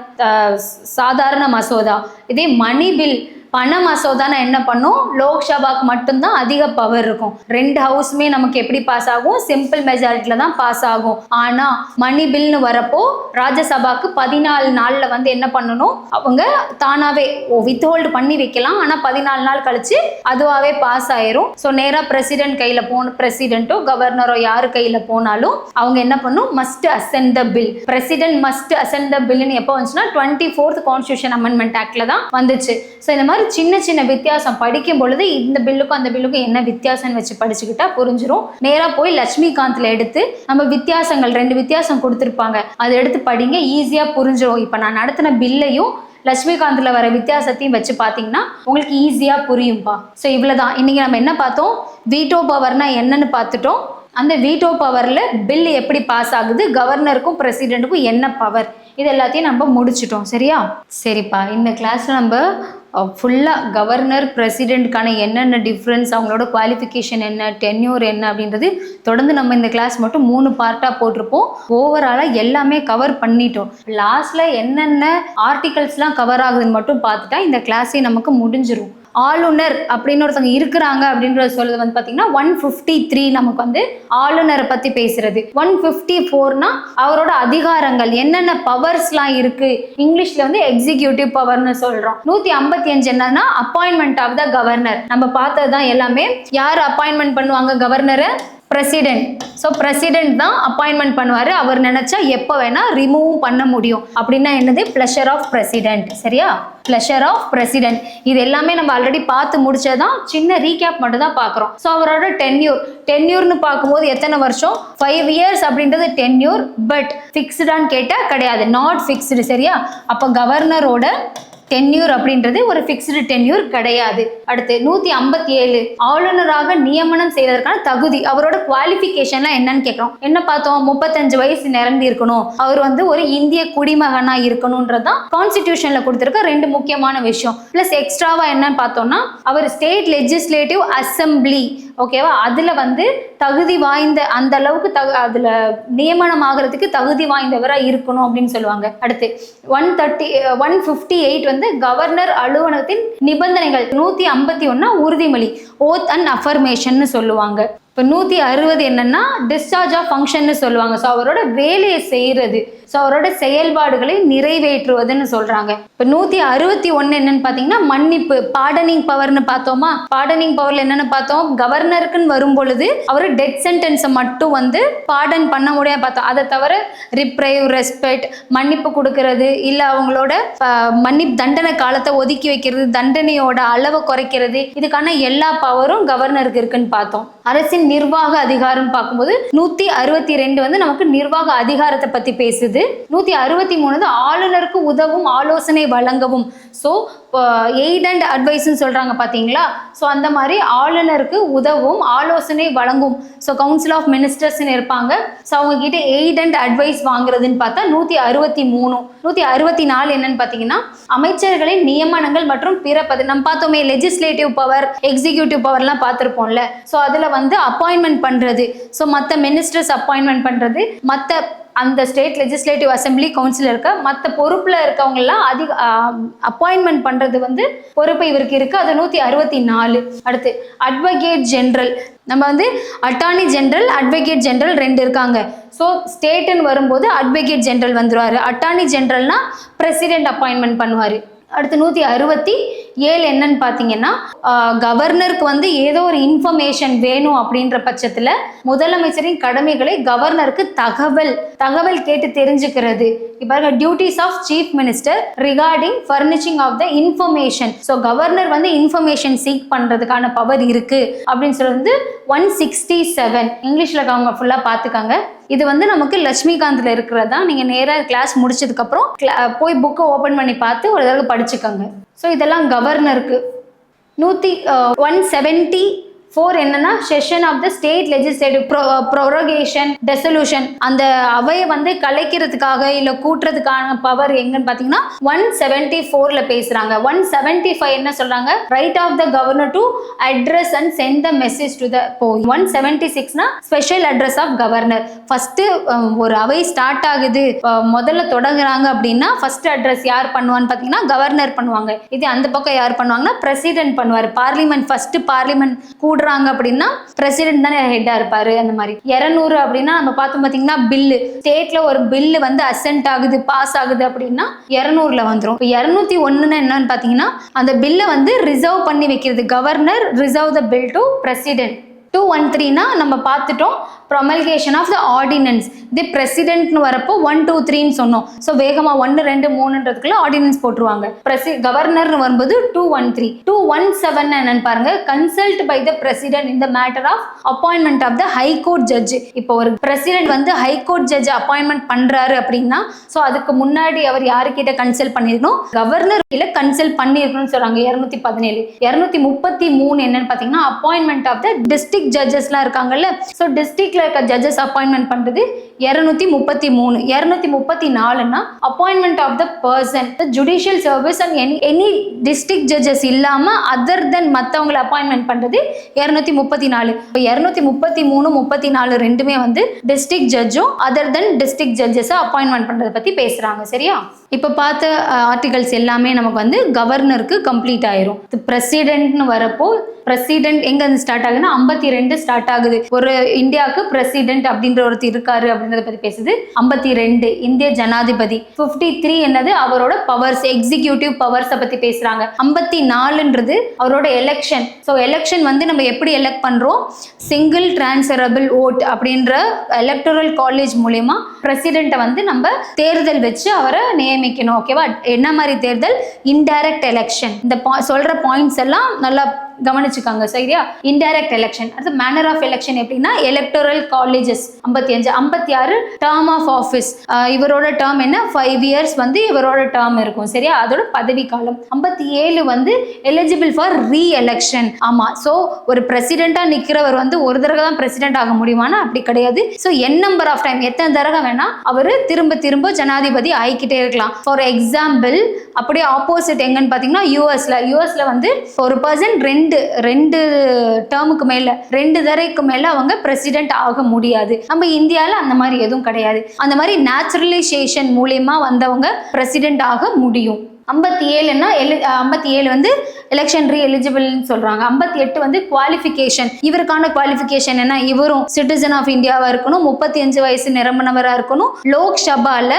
சாதாரண மசோதா. இதே மணி பில் பண மசோதானா என்ன பண்ணும்? லோக்சபாக்கு மட்டும்தான் அதிக பவர் இருக்கும். 2 ஹவுஸுமே நமக்கு எப்படி பாஸ் ஆகும்? சிம்பிள் மெஜாரிட்டில தான் பாஸ் ஆகும். ஆனா மணி பில்னு வரப்போ ராஜ்யசபாக்கு 14 நாள்ல வந்து என்ன பண்ணணும்? அவங்க தானாவே வித்ஹோல்டு பண்ணி வைக்கலாம். ஆனா 14 நாள் கழிச்சு அதுவாவே பாஸ் ஆயிரும். ஸோ நேரா பிரசிடென்ட் கையில பிரசிடென்ட்டோ கவர்னரோ யாரு கையில போனாலும் அவங்க என்ன பண்ணும்? Must assent the bill. President must assent the பில்னு எப்போ வந்துச்சுன்னா 24th கான்ஸ்டியூஷன் அமெண்ட்மெண்ட் ஆக்ட்ல தான் வந்துச்சு. ஸோ இந்த மாதிரி சின்ன சின்ன வித்தியாசம் படிக்கும் பொழுது இந்த பில்லுக்கும் அந்த பில்லுக்கும் என்ன வித்தியாசம் வச்சு படிச்சுக்கிட்டா புரிஞ்சிடும். நேரா போய் லட்சுமிகாந்த்ல எடுத்து நம்ம வித்தியாசங்கள் 2 வித்தியாசம் கொடுத்துருப்பாங்க, அதை எடுத்து படிங்க, ஈஸியா புரிஞ்சிடும். இப்ப நான் நடத்தின பில்லையும் லட்சுமிகாந்த்ல வர வித்தியாசத்தையும் வச்சு பாத்தீங்கன்னா உங்களுக்கு ஈஸியா புரியும்பா. ஸோ இவ்வளவுதான். இன்னைக்கு நம்ம என்ன பார்த்தோம்? வீட்டோ பவர்னா என்னன்னு பார்த்துட்டோம். அந்த வீட்டோ பவர்ல பில் எப்படி பாஸ் ஆகுது, கவர்னருக்கும் பிரசிடென்ட்டுக்கும் என்ன பவர், இது எல்லாத்தையும் நம்ம முடிச்சிட்டோம். சரியா? சரிப்பா. இந்த கிளாஸ்ல நம்ம ஃபுல்லாக கவர்னர் பிரசிடென்ட்கான என்னென்ன டிஃப்ரென்ஸ், அவங்களோட குவாலிஃபிகேஷன் என்ன, டென்யூர் என்ன அப்படின்றது தொடர்ந்து நம்ம இந்த கிளாஸ் மட்டும் 3 பார்ட்டாக போட்டிருப்போம். ஓவராலாக எல்லாமே கவர் பண்ணிட்டோம். லாஸ்ட்டில் என்னென்ன ஆர்டிகல்ஸ்லாம் கவர் ஆகுதுன்னு மட்டும் பார்த்துட்டா இந்த கிளாஸே நமக்கு முடிஞ்சிடும். ஆளுநர் அப்படின்னு ஒருத்தவங்க இருக்கிறாங்க அப்படின்றது சொல்றது வந்து பார்த்தீங்கன்னா 153 நமக்கு வந்து ஆளுநரை பற்றி பேசுறது. 154னா அவரோட அதிகாரங்கள் என்னென்ன பவர்ஸ்லாம் இருக்கு, இங்கிலீஷ்ல வந்து எக்ஸிக்யூட்டிவ் பவர்னு சொல்றோம். 155 என்னன்னா அப்பாயின்மெண்ட் ஆஃப் த கவர்னர். நம்ம பார்த்தது தான் எல்லாமே. யார் அப்பாயின்மெண்ட் பண்ணுவாங்க கவர்னரை? பிரசிடென்ட். ஸோ பிரசிடென்ட் தான் அப்பாயின்மெண்ட் பண்ணுவார். அவர் நினைச்சா எப்போ வேணா ரிமூவும் பண்ண முடியும். அப்படின்னா என்னது? Pleasure of president. சரியா? Pleasure of president. இது எல்லாமே நம்ம ஆல்ரெடி பார்த்து முடிச்சதான். சின்ன ரீகேப் மட்டும் தான் பார்க்குறோம். ஸோ அவரோட டென்யூர்னு பார்க்கும்போது எத்தனை வருஷம்? 5 years அப்படின்றது டென்யூர். பட் ஃபிக்ஸ்டான்னு கேட்டால் கிடையாது, நாட் ஃபிக்ஸ்டு. சரியா? அப்போ கவர்னரோட டென்யூர் அப்படின்றது ஒரு ஃபிக்ஸ்டு டென்யூர் கிடையாது. அடுத்து 157 ஆளுநராக நியமனம் செய்வதற்கான தகுதி, அவரோட குவாலிஃபிகேஷன்லாம் என்னன்னு கேட்குறோம். என்ன பார்த்தோம்? 35 வயசு நிரம்பி இருக்கணும், அவர் வந்து ஒரு இந்திய குடிமகனா இருக்கணும்ன்றதான் கான்ஸ்டிடியூஷன்ல கொடுத்துருக்க 2 முக்கியமான விஷயம். பிளஸ் எக்ஸ்ட்ராவா என்னன்னு பார்த்தோம்னா அவர் ஸ்டேட் லெஜிஸ்லேட்டிவ் அசம்பிளி, ஓகேவா, அதுல வந்து தகுதி வாய்ந்த, அந்த அளவுக்கு அதுல நியமனம் ஆகிறதுக்கு தகுதி வாய்ந்தவரா இருக்கணும் அப்படின்னு சொல்லுவாங்க. அடுத்து 158 வந்து கவர்னர் அலுவலகத்தின் நிபந்தனைகள். 151 உறுதிமொழி, ஓத் அண்ட் அஃபர்மேஷன் சொல்லுவாங்க. இப்போ 160 என்னன்னா டிஸ்சார்ஜ் ஆஃப் ஃபங்க்ஷன் சொல்லுவாங்க. ஸோ அவரோட வேலையை செய்யறது, ஸோ அவரோட செயல்பாடுகளை நிறைவேற்றுவதுன்னு சொல்றாங்க. இப்போ 161 என்னன்னு பார்த்தீங்கன்னா மன்னிப்பு, பார்டனிங் பவர்னு பார்த்தோமா. பார்டனிங் பவர்ல என்னன்னு பார்த்தோம்? கவர்னருக்குன்னு வரும் பொழுது அவர் டெத் சென்டென்ஸை மட்டும் வந்து பார்டன் பண்ண முடியாது பார்த்தோம். அதை தவிர ரிப்ரைவ், ரெஸ்பெக்ட், மன்னிப்பு கொடுக்கறது, இல்லை அவங்களோட மன்னிப்பு தண்டனை காலத்தை ஒதுக்கி வைக்கிறது, தண்டனையோட அளவை குறைக்கிறது, இதுக்கான எல்லா பவரும் கவர்னருக்கு இருக்குன்னு பார்த்தோம். அரசின் நிர்வாக அதிகாரம் பார்க்கும்போது 162 வந்து நமக்கு நிர்வாக அதிகாரத்தை பத்தி பேசுது. 163 ஆளுநருக்கு உதவும் ஆலோசனை வழங்கவும். ஸோ எய்ட் அண்ட் அட்வைஸ்ன்னு சொல்றாங்க பாத்தீங்களா. ஸோ அந்த மாதிரி ஆளுநருக்கு உதவும் ஆலோசனை வழங்கும். ஸோ கவுன்சில் ஆஃப் மினிஸ்டர்ஸ்ன்னு இருப்பாங்க. ஸோ அவங்க கிட்ட எய்ட் அண்ட் அட்வைஸ் வாங்குறதுன்னு பார்த்தா 163. 164 என்னன்னு பார்த்தீங்கன்னா அமைச்சர்களின் நியமனங்கள் மற்றும் பிற நம்ம பார்த்தோமே லெஜிஸ்லேட்டிவ் பவர், எக்ஸிக்யூட்டிவ் பவர்லாம் பார்த்துருப்போம்ல. ஸோ அதில் வந்து அப்பாயின்மெண்ட் பண்ணுறது, ஸோ மற்ற மினிஸ்டர்ஸ் அப்பாயின்மெண்ட் பண்ணுறது, மற்ற அந்த ஸ்டேட் லெஜிஸ்லேட்டிவ் அசம்பிளி கவுன்சில் இருக்க மற்ற பொறுப்பில் இருக்கவங்கெல்லாம் அப்பாயின்மெண்ட் பண்ணுறது வந்து பொறுப்பு இவருக்கு இருக்கு. அது 164. அடுத்து அட்வொகேட் ஜெனரல், நம்ம வந்து அட்டார்னி ஜெனரல், அட்வொகேட் ஜெனரல் 2 இருக்காங்க. ஸோ ஸ்டேட்டுன்னு வரும்போது அட்வொகேட் ஜெனரல் வந்துருவாரு. அட்டார்னி ஜெனரல்னா பிரசிடென்ட் அப்பாயின்மெண்ட் பண்ணுவார். அடுத்து 167 7 என்னன்னு பார்த்தீங்கன்னா கவர்னருக்கு வந்து ஏதோ ஒரு இன்ஃபர்மேஷன் வேணும் அப்படின்ற பட்சத்தில் முதலமைச்சரின் கடமைகளை கவர்னருக்கு தகவல் கேட்டு தெரிஞ்சுக்கிறது. இப்போ duties of chief minister regarding furnishing of the information. So governor வந்து இன்ஃபர்மேஷன் சீக் பண்ணுறதுக்கான பவர் இருக்கு அப்படின்னு சொல்றது 167. இங்கிலீஷில் அவங்க ஃபுல்லாக பார்த்துக்காங்க. இது வந்து நமக்கு லட்சுமிகாந்தில் இருக்கிறதா. நீங்கள் நேராக கிளாஸ் முடிச்சதுக்கப்புறம் போய் புக்கை ஓப்பன் பண்ணி பார்த்து ஒரு தடவை படிச்சுக்கோங்க. ஸோ இதெல்லாம் கவர்னருக்கு. 174 என்னன்னா session of the state legislative prorogation dissolution. அந்த அவையை வந்து கலைக்கிறதுக்காக இல்லை கூட்டுறதுக்கான பவர் எங்கன்னு பார்த்தீங்கன்னா 174ல பேசுறாங்க. 175 என்ன சொல்றாங்க? Right of the governor to address and send the message to the 176னா special address of governor. First ஒரு அவை ஸ்டார்ட் ஆகுது, முதல்ல தொடங்குறாங்க அப்படின்னா ஃபர்ஸ்ட் அட்ரஸ் யார் பண்ணுவான்னு பார்த்தீங்கன்னா கவர்னர் பண்ணுவாங்க. இது அந்த பக்கம் யார் பண்ணுவாங்கன்னா பிரசிடென்ட் பண்ணுவார். பார்லிமெண்ட் ஃபர்ஸ்ட் பார்லிமெண்ட் கூடுறாங்க அப்படின்னா பிரசிடென்ட் தானே ஹெட்டா இருப்பாரு. அந்த மாதிரி 200 அப்படின்னா நம்ம பார்த்தோம் பார்த்தீங்கன்னா பில்லு, ஸ்டேட்ல ஒரு பில்லு வந்து அசென்ட் ஆகுது, பாஸ் ஆகுது அப்படின்னா 200ல வந்துடும். இப்போ 201 என்னன்னு பார்த்தீங்கன்னா அந்த பில்லை வந்து ரிசர்வ் பண்ணி வைக்கிறது. Governor reserve the bill to president. 213னா நம்ம பார்த்துட்டோம் ப்ரொமல்கேஷன் ஆஃப் த ஆர்டினன்ஸ். இது பிரசிடென்ட்னு வரப்போ 1 2 3ன்னு சொன்னோம். ஸோ வேகமாக 1 2 3ன்றதுக்குள்ள ஆர்டினன்ஸ் போட்டுருவாங்க. கவர்னர்னு வரும்போது 213. 217 என்னன்னு பாருங்க, consult by the president in the matter of appointment of the high court judge. இப்போ ஒரு பிரசிடென்ட் வந்து ஹைகோர்ட் ஜட்ஜ் அப்பாயின்மெண்ட் பண்றாரு அப்படின்னா ஸோ அதுக்கு முன்னாடி அவர் யாருக்கிட்ட கன்சல்ட் பண்ணிருக்கணும்? கவர்னர் கீழே கன்சல்ட் பண்ணிருக்கணும்னு சொல்றாங்க. 217. 233 என்னன்னு பார்த்தீங்கன்னா அப்பாயின்மெண்ட் ஆஃப் த டிஸ்ட்ரிக்ட் ஜட்ஜஸ்லாம் இருக்காங்கல்ல. ஸோ டிஸ்ட்ரிக்ட்ல இருக்க ஜட்ஜஸ் அப்பாயின்மெண்ட் பண்றது 233. 234னா appointment of the person judicial service and any district judges இல்லாம அதர் தென் மற்றவங்களை அப்பாயின்மெண்ட் பண்றது 234. இப்போ 233 34 ரெண்டுமே வந்து டிஸ்ட்ரிக்ட் ஜட்ஜும் அதர் தென் டிஸ்ட்ரிக்ட் ஜட்ஜஸை அப்பாயின்மெண்ட் பண்றதை பத்தி பேசுறாங்க. சரியா? இப்போ பார்த்த ஆர்டிகல்ஸ் எல்லாமே நமக்கு வந்து கவர்னருக்கு கம்ப்ளீட் ஆயிரும். பிரசிடென்ட்னு வரப்போ பிரசிடென்ட் எங்க இருந்து ஸ்டார்ட் ஆகுதுன்னா 52 ஸ்டார்ட் ஆகுது. ஒரு இந்தியாவுக்கு பிரசிடென்ட் அப்படின்ற ஒருத்தர் இருக்காரு அப்படின்றத பத்தி பேசுது. 52 இந்திய ஜனாதிபதி. 53 என்னது அவரோட பவர்ஸ், எக்ஸிக்யூட்டிவ் பவர்ஸை பத்தி பேசுறாங்க. 54ன்றது அவரோட எலெக்ஷன். ஸோ எலெக்ஷன் வந்து நம்ம எப்படி எலெக்ட் பண்றோம்? சிங்கிள் டிரான்ஸ்ஃபரபிள் ஓட் அப்படின்ற எலக்டோரல் காலேஜ் மூலமா பிரசிடென்ட்டை வந்து நம்ம தேர்தல் வச்சு அவரை நியமிக்கணும். ஓகேவா? என்ன மாதிரி தேர்தல்? Indirect election. இந்த சொல்ற பாயிண்ட்ஸ் எல்லாம் நல்லா கவனிச்சுக்காங்க. சரியா? Indirect election. அடுத்து மேனர் ஆஃப் எலெக்ஷன் எப்படின்னா electoral colleges. 55. 56 term of office. இவரோட டேர்ம் என்ன? 5 இயர்ஸ் வந்து இவரோட டேர்ம் இருக்கும். சரியா? அதோட பதவி காலம். 57 வந்து எலிஜிபிள் ஃபார் ரீ எலெக்ஷன். ஆமா. ஸோ ஒரு பிரசிடென்டா நிக்கிறவர் வந்து ஒரு தடவை தான் பிரசிடென்ட் ஆக முடியுமானா அப்படி கிடையாது. So N number of time, எத்தனை தடவை வேணா அவர் திரும்ப ஜனாதிபதி ஆகிக்கிட்டே இருக்கலாம். ஃபார் எக்ஸாம்பிள் அப்படியே ஆப்போசிட் எங்கன்னு பார்த்தீங்கன்னா யூஎஸ்ல வந்து ஒரு பர்சன் ரெண்டு டேர்முக்கு மேல 2 தடவைக்கு மேல அவங்க பிரசிடென்ட் ஆக முடியாது. நம்ம இந்தியாவில் அந்த மாதிரி எதுவும் கிடையாது. அந்த மாதிரி நேச்சுரலைசேஷன் மூலியமா வந்தவங்க பிரசிடென்ட் ஆக முடியும். 57 வந்து எலெக்ஷன் ரீ எலிஜிபிள்னு சொல்றாங்க. 58 வந்து குவாலிஃபிகேஷன். இவருக்கான குவாலிஃபிகேஷன் என்ன? இவரும் சிட்டிசன் ஆஃப் இந்தியாவா இருக்கணும், 35 வயசு நிரம்பினவரா இருக்கணும், லோக்சபால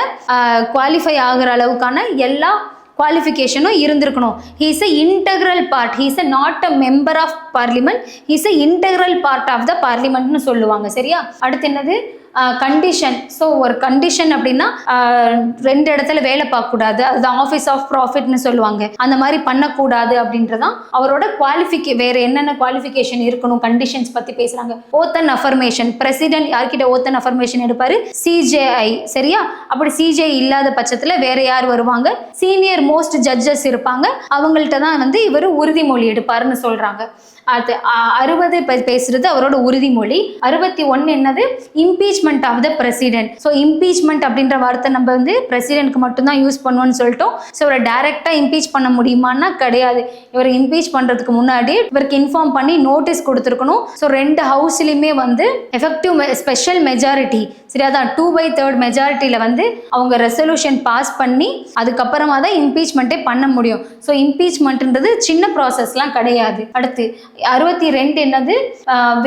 குவாலிஃபை ஆகிற அளவுக்கான எல்லா குவாலிஃபிகேஷனும் இருந்திருக்கணும். He is a integral part. He is a not a member of parliament. He is a integral part of the பார்லிமெண்ட்னு சொல்லுவாங்க. சரியா? அடுத்து என்னது? கண்டிஷன். ஸோ ஒரு கண்டிஷன் அப்படின்னா 2 இடத்துல வேலை பார்க்கக்கூடாது, அது ஆஃபீஸ் ஆஃப் ப்ராஃபிட்னு சொல்லுவாங்க. அந்த மாதிரி பண்ணக்கூடாது அப்படின்றதான் அவரோட வேற என்னென்ன குவாலிஃபிகேஷன் இருக்கணும் கண்டிஷன்ஸ் பத்தி பேசுறாங்க. Oath and affirmation. பிரசிடென்ட் யார்கிட்ட ஓத் அண்ட் அஃபர்மேஷன் எடுப்பாரு? சிஜேஐ. சரியா? அப்படி சிஜேஐ இல்லாத பட்சத்துல வேற யார் வருவாங்க? சீனியர் மோஸ்ட் ஜட்ஜஸ் இருப்பாங்க. அவங்கள்ட்ட தான் வந்து இவர் உறுதிமொழி எடுப்பாருன்னு சொல்றாங்க. அது 60 பேசுறது அவரோட உறுதிமொழி. 61 என்னது? Impeachment of the president. So impeachment அப்படின்ற வார்த்தை நம்ம வந்து பிரசிடென்ட்க்கு மட்டும்தான் யூஸ் பண்ணுவோம்னு சொல்லிட்டோம். ஸோ இவரை டைரக்டா இம்பீச் பண்ண முடியுமான்னா கிடையாது. இவரை இம்பீச் பண்றதுக்கு முன்னாடி இவருக்கு இன்ஃபார்ம் பண்ணி நோட்டீஸ் கொடுத்துருக்கணும். ஸோ 2 ஹவுஸ்லையுமே வந்து எஃபெக்டிவ் ஸ்பெஷல் மெஜாரிட்டி, சரியாதான் 2/3 மெஜாரிட்டியில வந்து அவங்க ரெசல்யூஷன் பாஸ் பண்ணி அதுக்கப்புறமா தான் இம்பீச்மெண்ட்டே பண்ண முடியும். ஸோ இம்பீச்மெண்ட்ன்றது சின்ன ப்ராசஸ்லாம் கிடையாது. அடுத்து 62 என்னது?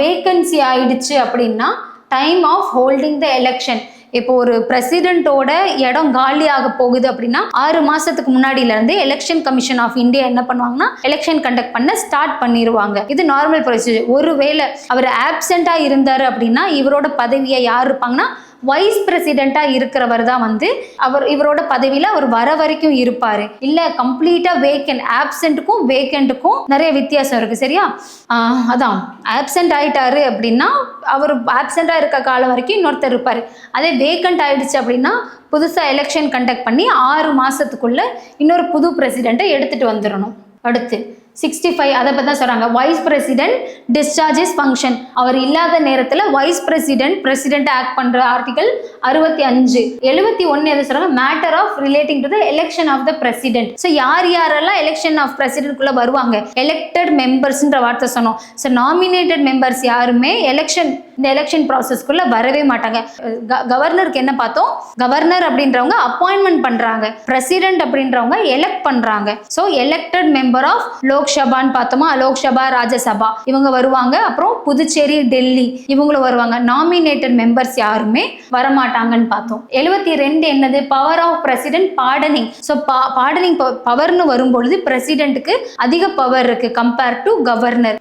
வேகன்சி ஆயிடுச்சு அப்படின்னா time of holding the election. இப்போ ஒரு பிரசிடென்ட்டோட இடம் காலி ஆக போகுது அப்படின்னா 6 மாசத்துக்கு முன்னாடியில இருந்து எலெக்ஷன் கமிஷன் ஆஃப் இந்தியா என்ன பண்ணுவாங்கன்னா எலெக்ஷன் கண்டக்ட் பண்ண ஸ்டார்ட் பண்ணிடுவாங்க. இது நார்மல் ப்ரொசீஜர். ஒருவேளை அவர் ஆப்சென்ட்டா இருந்தாரு அப்படின்னா இவரோட பதவியை யார் இருப்பாங்கன்னா வைஸ் பிரசிடென்ட்டா இருக்கிறவர் தான் வந்து இவரோட பதவியில அவர் வர வரைக்கும் இருப்பாரு. இல்ல கம்ப்ளீட்டா வேக்கன்ட், ஆப்சென்ட்டுக்கும் வேக்கண்ட்டுக்கும் நிறைய வித்தியாசம் இருக்கு. சரியா? அதான் ஆப்சென்ட் ஆயிட்டாரு அப்படின்னா அவர் ஆப்சென்டா இருக்க காலம் வரைக்கும் இன்னொருத்தர் இருப்பாரு. அதே வேக்கண்ட் ஆயிடுச்சு அப்படின்னா புதுசா எலெக்ஷன் கண்டக்ட் பண்ணி 6 மாசத்துக்குள்ள இன்னொரு புது பிரசிடென்ட்டை எடுத்துட்டு வந்துடணும். அடுத்து 65 அதை பற்றி தான் சொல்கிறாங்க. Vice president discharges function. அவர் இல்லாத நேரத்தில் வைஸ் பிரசிடென்ட் ஆக்ட் பண்ணுற ஆர்டிகல் 65. 71 எது சொல்கிறாங்க? Matter of relating to the election of the president. So யாரெல்லாம் எலெக்ஷன் ஆஃப் பிரசிடென்ட்குள்ளே வருவாங்க? எலெக்டட் மெம்பர்ஸ்ன்ற வார்த்தை சொன்னோம். ஸோ நாமினேட்டட் மெம்பர்ஸ் யாருமே இந்த எலெக்ஷன் ப்ராசஸ்க்குள்ள வரவே மாட்டாங்க. கவர்னருக்கு என்ன பார்த்தோம்? கவர்னர் அப்படின்றவங்க அப்பாயின்மெண்ட் பண்றாங்க, பிரசிடென்ட் அப்படின்றவங்க எலெக்ட் பண்றாங்க. ஸோ எலெக்டட் மெம்பர் ஆஃப் லோக்சபான்னு பார்த்தோமா, லோக்சபா ராஜ்யசபா இவங்க வருவாங்க. அப்புறம் புதுச்சேரி டெல்லி இவங்களும் வருவாங்க. நாமினேட்டட் மெம்பர்ஸ் யாருமே வரமாட்டாங்கன்னு பார்த்தோம். 72 என்னது? Power of president pardoning. So pardoning பவர்னு வரும்பொழுது பிரசிடென்ட்டுக்கு அதிக பவர் இருக்கு கம்பேர் டு கவர்னர்.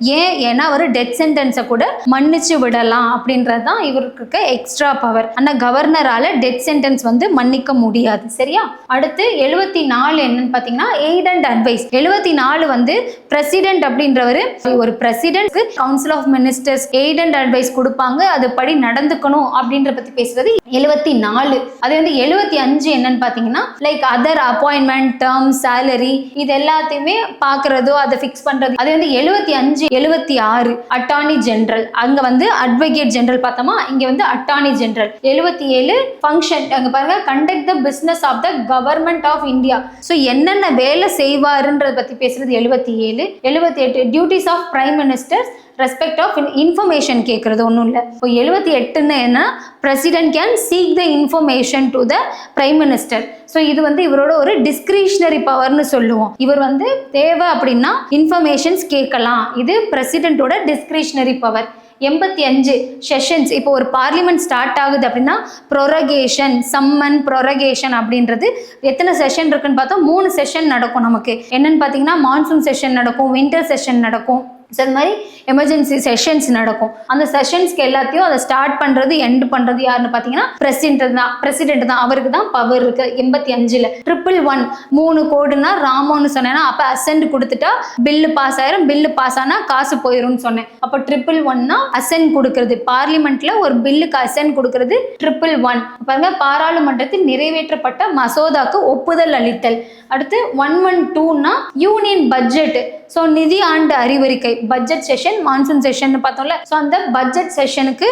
ஏன்னா அவர் டெத் சென்டென்ஸை கூட மன்னிச்சு விடலாம் அப்படின்றது தான் இவருக்கு இருக்க எக்ஸ்ட்ரா பவர். ஆனா கவர்னரால டெத் சென்டென்ஸ் வந்து மன்னிக்க முடியாது. சரியா? அடுத்து 74 என்னன்னு பாத்தீங்கன்னா எய்ட் அண்ட் அட்வைஸ். 74 வந்து பிரசிடென்ட் அப்படின்றவர் ஒரு president council of ministers aid and advice கொடுப்பாங்க. அது படி நடந்துக்கணும் அப்படின்ற பத்தி பேசுறது 74. அது வந்து 75 என்னன்னு பாத்தீங்கன்னா like other appointment, term, salary இது எல்லாத்தையுமே பாக்குறதோ அதை பிக்ஸ் பண்றது. அது வந்து 75. 76 அட்டார்னி ஜெனரல். அங்க வந்து அட்வொகேட் ஜெனரல் பார்த்தோமா, இங்க வந்து அட்டார்னி ஜெனரல். 77 ஃபங்க்ஷன். அங்க பாருங்க conduct the business of the government of India. So என்னென்ன வேலை செய்வாருன்றத பத்தி பேசுறது 77. 78 duties of prime minister respect of information கேட்கறது ஒன்றும் இல்லை. இப்போ 78 என்ன? President can seek the information to the prime minister. So இது வந்து இவரோட ஒரு டிஸ்கிரிஷனரி பவர்னு சொல்லுவோம். இவர் வந்து தேவை அப்படின்னா இன்ஃபர்மேஷன்ஸ் கேட்கலாம். இது பிரசிடென்ட்டோட டிஸ்கிரிஷனரி பவர். 85 செஷன்ஸ். இப்போ ஒரு பார்லிமெண்ட் ஸ்டார்ட் ஆகுது அப்படின்னா ப்ரொரகேஷன், சம்மன், ப்ரொரகேஷன் அப்படின்றது எத்தனை செஷன் இருக்குன்னு பார்த்தோம்? 3 செஷன் நடக்கும் நமக்கு. என்னன்னு பார்த்தீங்கன்னா மான்சூன் செஷன் நடக்கும், வின்டர் செஷன் நடக்கும். ஸோ அது மாதிரி எமர்ஜென்சி செஷன்ஸ் நடக்கும். அந்த செஷன்ஸ்க்கு எல்லாத்தையும் அதை ஸ்டார்ட் பண்ணுறது எண்ட் பண்ணுறது யாருன்னு பார்த்தீங்கன்னா பிரசிடென்ட் தான். அவருக்கு தான் பவர் இருக்கு. 85ல் 111 3 கோடுனா ராமோன்னு சொன்னேன்னா அப்போ அசென்ட் கொடுத்துட்டா பில்லு பாஸ் ஆயிரும். பில்லு பாஸ் ஆனால் காசு போயிரும்னு சொன்னேன். அப்போ 111னா அசென்ட் கொடுக்கறது. பார்லிமெண்ட்ல ஒரு பில்லுக்கு அசென்ட் கொடுக்கறது 111. பாருங்க, பாராளுமன்றத்தில் நிறைவேற்றப்பட்ட மசோதாக்கு ஒப்புதல் அளித்தல். அடுத்து 112னா யூனியன் பட்ஜெட். ஸோ நிதி ஆண்டு அறிவறிக்கை, பட்ஜெட் செஷன், மான்சூன் செஷன் பார்த்தோம்ல. ஸோ அந்த பட்ஜெட் செஷனுக்கு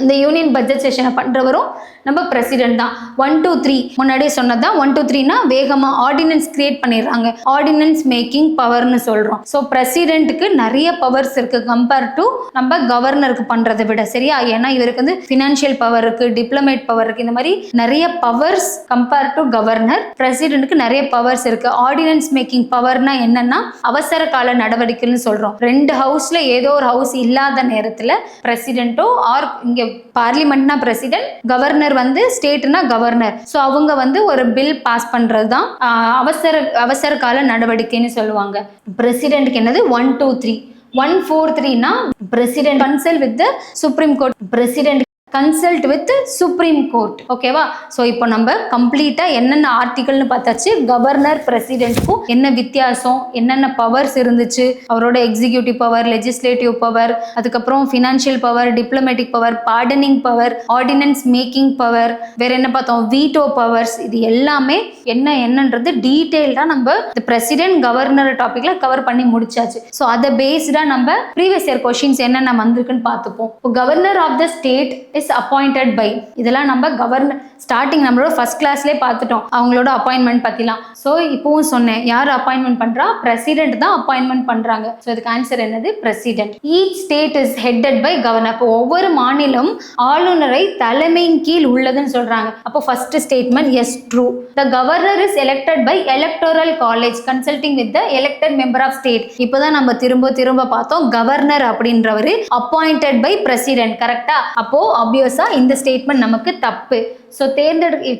இந்த யூனியன் பட்ஜெட் செஷனை பண்ணுறவரும் நம்ம பிரசிடென்ட் தான். 1 2 3 முன்னாடியே சொன்னதான். 1 2 3னா வேகமாக ஆர்டினன்ஸ் கிரியேட் பண்ணிடுறாங்க. ஆர்டினன்ஸ் மேக்கிங் பவர்னு சொல்கிறோம். ஸோ பிரசிடென்ட்டுக்கு நிறைய பவர்ஸ் இருக்குது கம்பேர் டு நம்ம கவர்னருக்கு பண்ணுறதை விட. சரியா? ஏன்னா இவருக்கு வந்து ஃபினான்ஷியல் பவர் இருக்குது, டிப்ளமேட் பவர் இருக்குது, இந்த மாதிரி நிறைய பவர்ஸ் கம்பேர் டு கவர்னர். பிரசிடென்ட்டுக்கு நிறைய பவர்ஸ் இருக்குது. ஆர்டினன்ஸ் மேக்கிங் பவர்னா என்னன்னா அவசர கால நடவடிக்கைன்னு சொல்கிறோம். 2 ஹவுஸில் ஏதோ ஒரு ஹவுஸ் இல்லாத நேரத்தில் பிரசிடென்ட்டோ ஆர் இங்கே பார்லிமெண்ட்னா பிரசிடென்ட், கவர்னர் வந்து ஸ்டேட்னா கவர்னர். ஸோ அவங்க வந்து ஒரு பில் பாஸ் பண்றது தான் அவசர கால நடவடிக்கைன்னு சொல்லுவாங்க. பிரசிடென்ட்க்கு என்னது 1 2 3. 143னா president consult with supreme court. President consult with supreme court. ஓகேவா? ஸோ இப்போ நம்ம கம்ப்ளீட்டாக என்னென்ன ஆர்டிகல்னு பார்த்தாச்சு. கவர்னர் பிரசிடென்ட்க்கும் என்ன வித்தியாசம், என்னென்ன பவர்ஸ் இருந்துச்சு, அவரோட எக்ஸிக்யூட்டிவ் பவர், லெஜிஸ்லேட்டிவ் பவர், அதுக்கப்புறம் financial power, diplomatic power, pardoning power, ordinance making power, வேற என்ன பார்த்தோம்? Veto powers. இது எல்லாமே என்னன்றது டீட்டெயில்டாக நம்ம இந்த பிரசிடென்ட் கவர்னர் டாபிக்ல கவர் பண்ணி முடிச்சாச்சு. ஸோ அதை பேஸ்டாக நம்ம ப்ரீவியஸ் இயர் கொஸ்டின்ஸ் என்னென்ன வந்திருக்குன்னு பார்த்துப்போம். இப்போ governor of the state is appointed by. இதெல்லாம் நம்ம கவர்னர் ஸ்டார்டிங் நம்மளோட ஃபர்ஸ்ட் கிளாஸ்லேயே பார்த்துட்டோம் அவங்களோட அப்பாயின்மெண்ட் பற்றிலாம். ஸோ இப்போவும் சொன்னேன், யார் அப்பாயின்மெண்ட் பண்ணுறா? பிரசிடென்ட் தான் அப்பாயின்மெண்ட் பண்ணுறாங்க. ஸோ இதுக்கு ஆன்சர் என்னது? President. Each state is headed by governor. அப்போ ஒவ்வொரு மாநிலம் ஆளுநரை தலைமையின் கீழ் உள்ளதுன்னு சொல்றாங்க. அப்போ first statement is true. The governor is elected by electoral college consulting with the elected member of state. இப்போதான் நம்ம திரும்ப பார்த்தோம் கவர்னர் அப்படின்றவர் அப்பாயிண்டட் பை பிரசிடென்ட். கரெக்டா? அப்போ ஆப்வியஸா இந்த ஸ்டேட்மெண்ட் நமக்கு தப்பு. ஸோ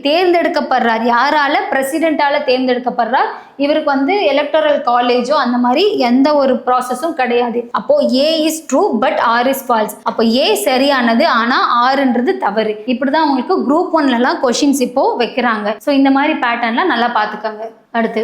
தேர்ந்தெடுக்கப்படுறார் யாரால? பிரசிடென்ட்டால தேர்ந்தெடுக்கப்படுறார். இவருக்கு வந்து எலக்டோரல் காலேஜோ அந்த மாதிரி எந்த ஒரு ப்ராசஸும் கிடையாது. அப்போ A is true but R is false. அப்போ ஏ சரியானது ஆனா ஆறுன்றது தவறு. இப்படிதான் உங்களுக்கு குரூப் 1லலாம் கொஷின்ஸ் இப்போ வைக்கிறாங்க. ஸோ இந்த மாதிரி பேட்டர்ன்லாம் நல்லா பார்த்துக்கோங்க. அடுத்து